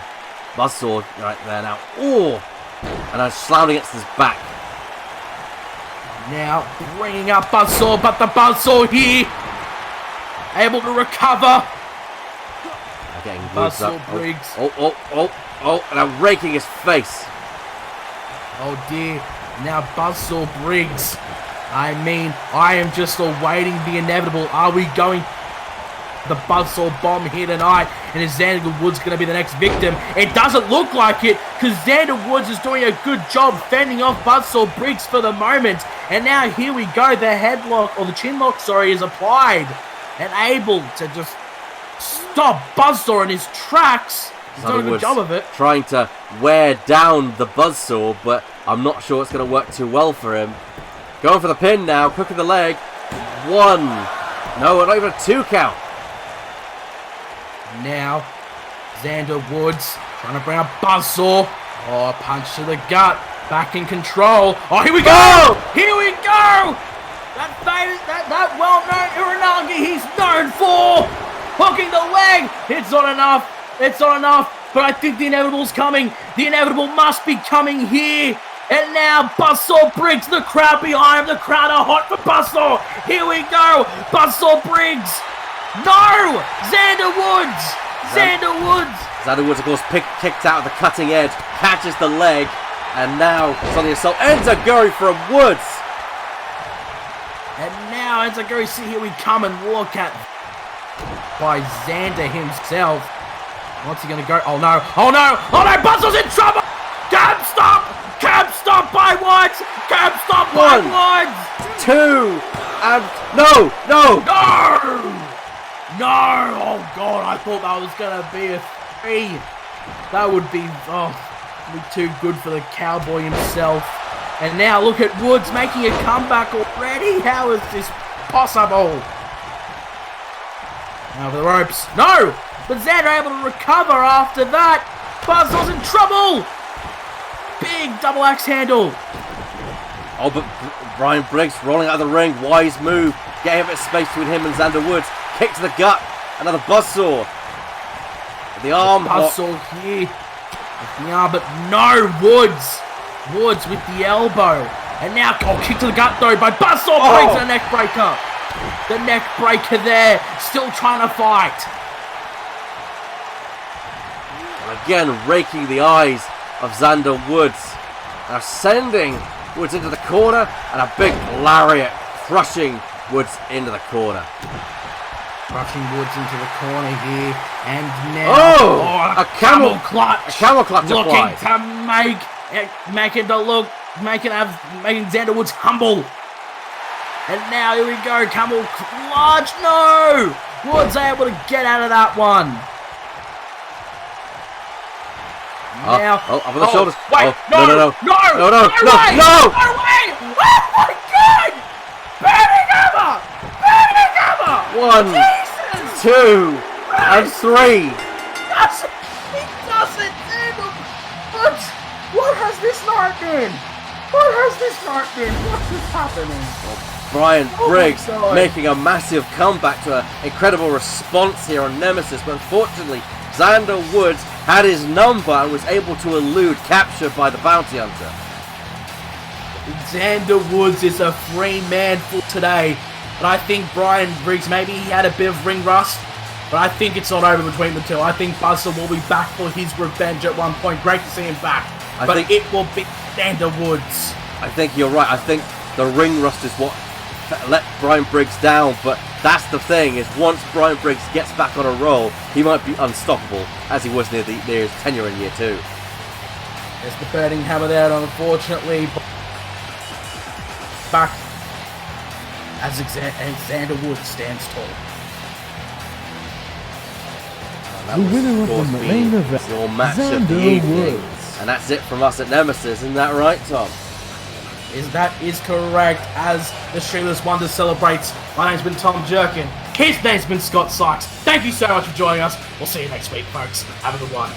Speaker 3: right there now. Oh! And now slamming against his back.
Speaker 2: Now bringing up Buzzsaw, but the Buzzsaw here. Able to recover.
Speaker 3: Getting Woods up.
Speaker 2: Briggs.
Speaker 3: And now raking his face.
Speaker 2: Oh dear. Now Buzzsaw Briggs. I mean, I am just awaiting the inevitable. Are we going the Buzzsaw bomb here tonight? And is Xander Woods going to be the next victim? It doesn't look like it, because Xander Woods is doing a good job fending off Buzzsaw Briggs for the moment. And now here we go. The headlock, or the chinlock, sorry, is applied. And able to just stop Buzzsaw in his tracks. He's done a good job of it.
Speaker 3: Trying to wear down the Buzzsaw, but I'm not sure it's going to work too well for him. Going for the pin now, cooking the leg. 1. No, not even a 2 count.
Speaker 2: Now, Xander Woods trying to bring up Buzzsaw. Oh, a punch to the gut. Back in control. Oh, here we go! Here we go! That well-known Uranagi he's known for. Hooking the leg. It's not enough. It's not enough. But I think the inevitable's coming. The inevitable must be coming here. And now Buzzsaw Briggs, the crowd behind him. The crowd are hot for Buzzsaw. Here we go. Buzzsaw Briggs. No! Xander Woods. Xander Woods,
Speaker 3: of course, kicked out of the cutting edge. Catches the leg. And now, it's on the assault. Enziguri from Woods.
Speaker 2: And now Enziguri, see, here we come and look at by Xander himself. What's he going to go? Oh no, oh no, oh no, Buzzsaw's in trouble! Cab stop by Woods! Cab stop by Woods!
Speaker 3: 2, and no!
Speaker 2: Oh god, I thought that was going to be a 3. That would be, too good for the cowboy himself. And now look at Woods making a comeback already. How is this possible? Now the ropes. No! But Xander able to recover after that. Buzzsaw's in trouble. Big double axe handle.
Speaker 3: Oh, but Brian Briggs rolling out of the ring. Wise move. Getting a bit of space between him and Xander Woods. Kick to the gut. Another Buzzsaw. The arm.
Speaker 2: Buzzsaw here. With the arm, but no, Woods. Woods with the elbow. And now, kick to the gut though by Buzzsaw Briggs and a neck breaker. The neck breaker there, still trying to fight.
Speaker 3: Again, raking the eyes of Xander Woods. Now sending Woods into the corner, and a big lariat crushing Woods into the corner.
Speaker 2: Crushing Woods into the corner here, and now
Speaker 3: a camel
Speaker 2: clutch.
Speaker 3: A camel clutch
Speaker 2: looking
Speaker 3: applied.
Speaker 2: to making Xander Woods humble. And now here we go, camel clutch. No, Woods able to get out of that one. Now,
Speaker 3: up on the shoulders.
Speaker 2: Wait,
Speaker 3: no.
Speaker 2: no way! Oh my God! Burning hammer!
Speaker 3: 1,
Speaker 2: Jesus!
Speaker 3: 2, and 3.
Speaker 2: He doesn't do what has this not been? What is happening?
Speaker 3: Brian Briggs
Speaker 2: my God.
Speaker 3: making a massive comeback to an incredible response here on Nemesis, but unfortunately Xander Woods had his number and was able to elude capture by the bounty hunter.
Speaker 2: Xander Woods is a free man for today, but I think Brian Briggs, maybe he had a bit of ring rust, but I think it's not over between the two. I think Buster will be back for his revenge at one point. Great to see him back, but it will be Xander Woods.
Speaker 3: I think you're right. I think the ring rust is what let Brian Briggs down, but that's the thing, is once Brian Briggs gets back on a roll, he might be unstoppable, as he was near his tenure in year 2.
Speaker 2: There's the burning hammer there, unfortunately. Back as Xander Woods stands tall.
Speaker 4: The winner of the main event,
Speaker 3: your match of the
Speaker 4: Xander
Speaker 3: evening.
Speaker 4: Woods.
Speaker 3: And that's it from us at Nemesis, isn't that right, Tom?
Speaker 2: That is correct, as the Streamless Wonder celebrates. My name's been Tom Jerkin. His name's been Scott Stockz. Thank you so much for joining us. We'll see you next week, folks. Have a good one.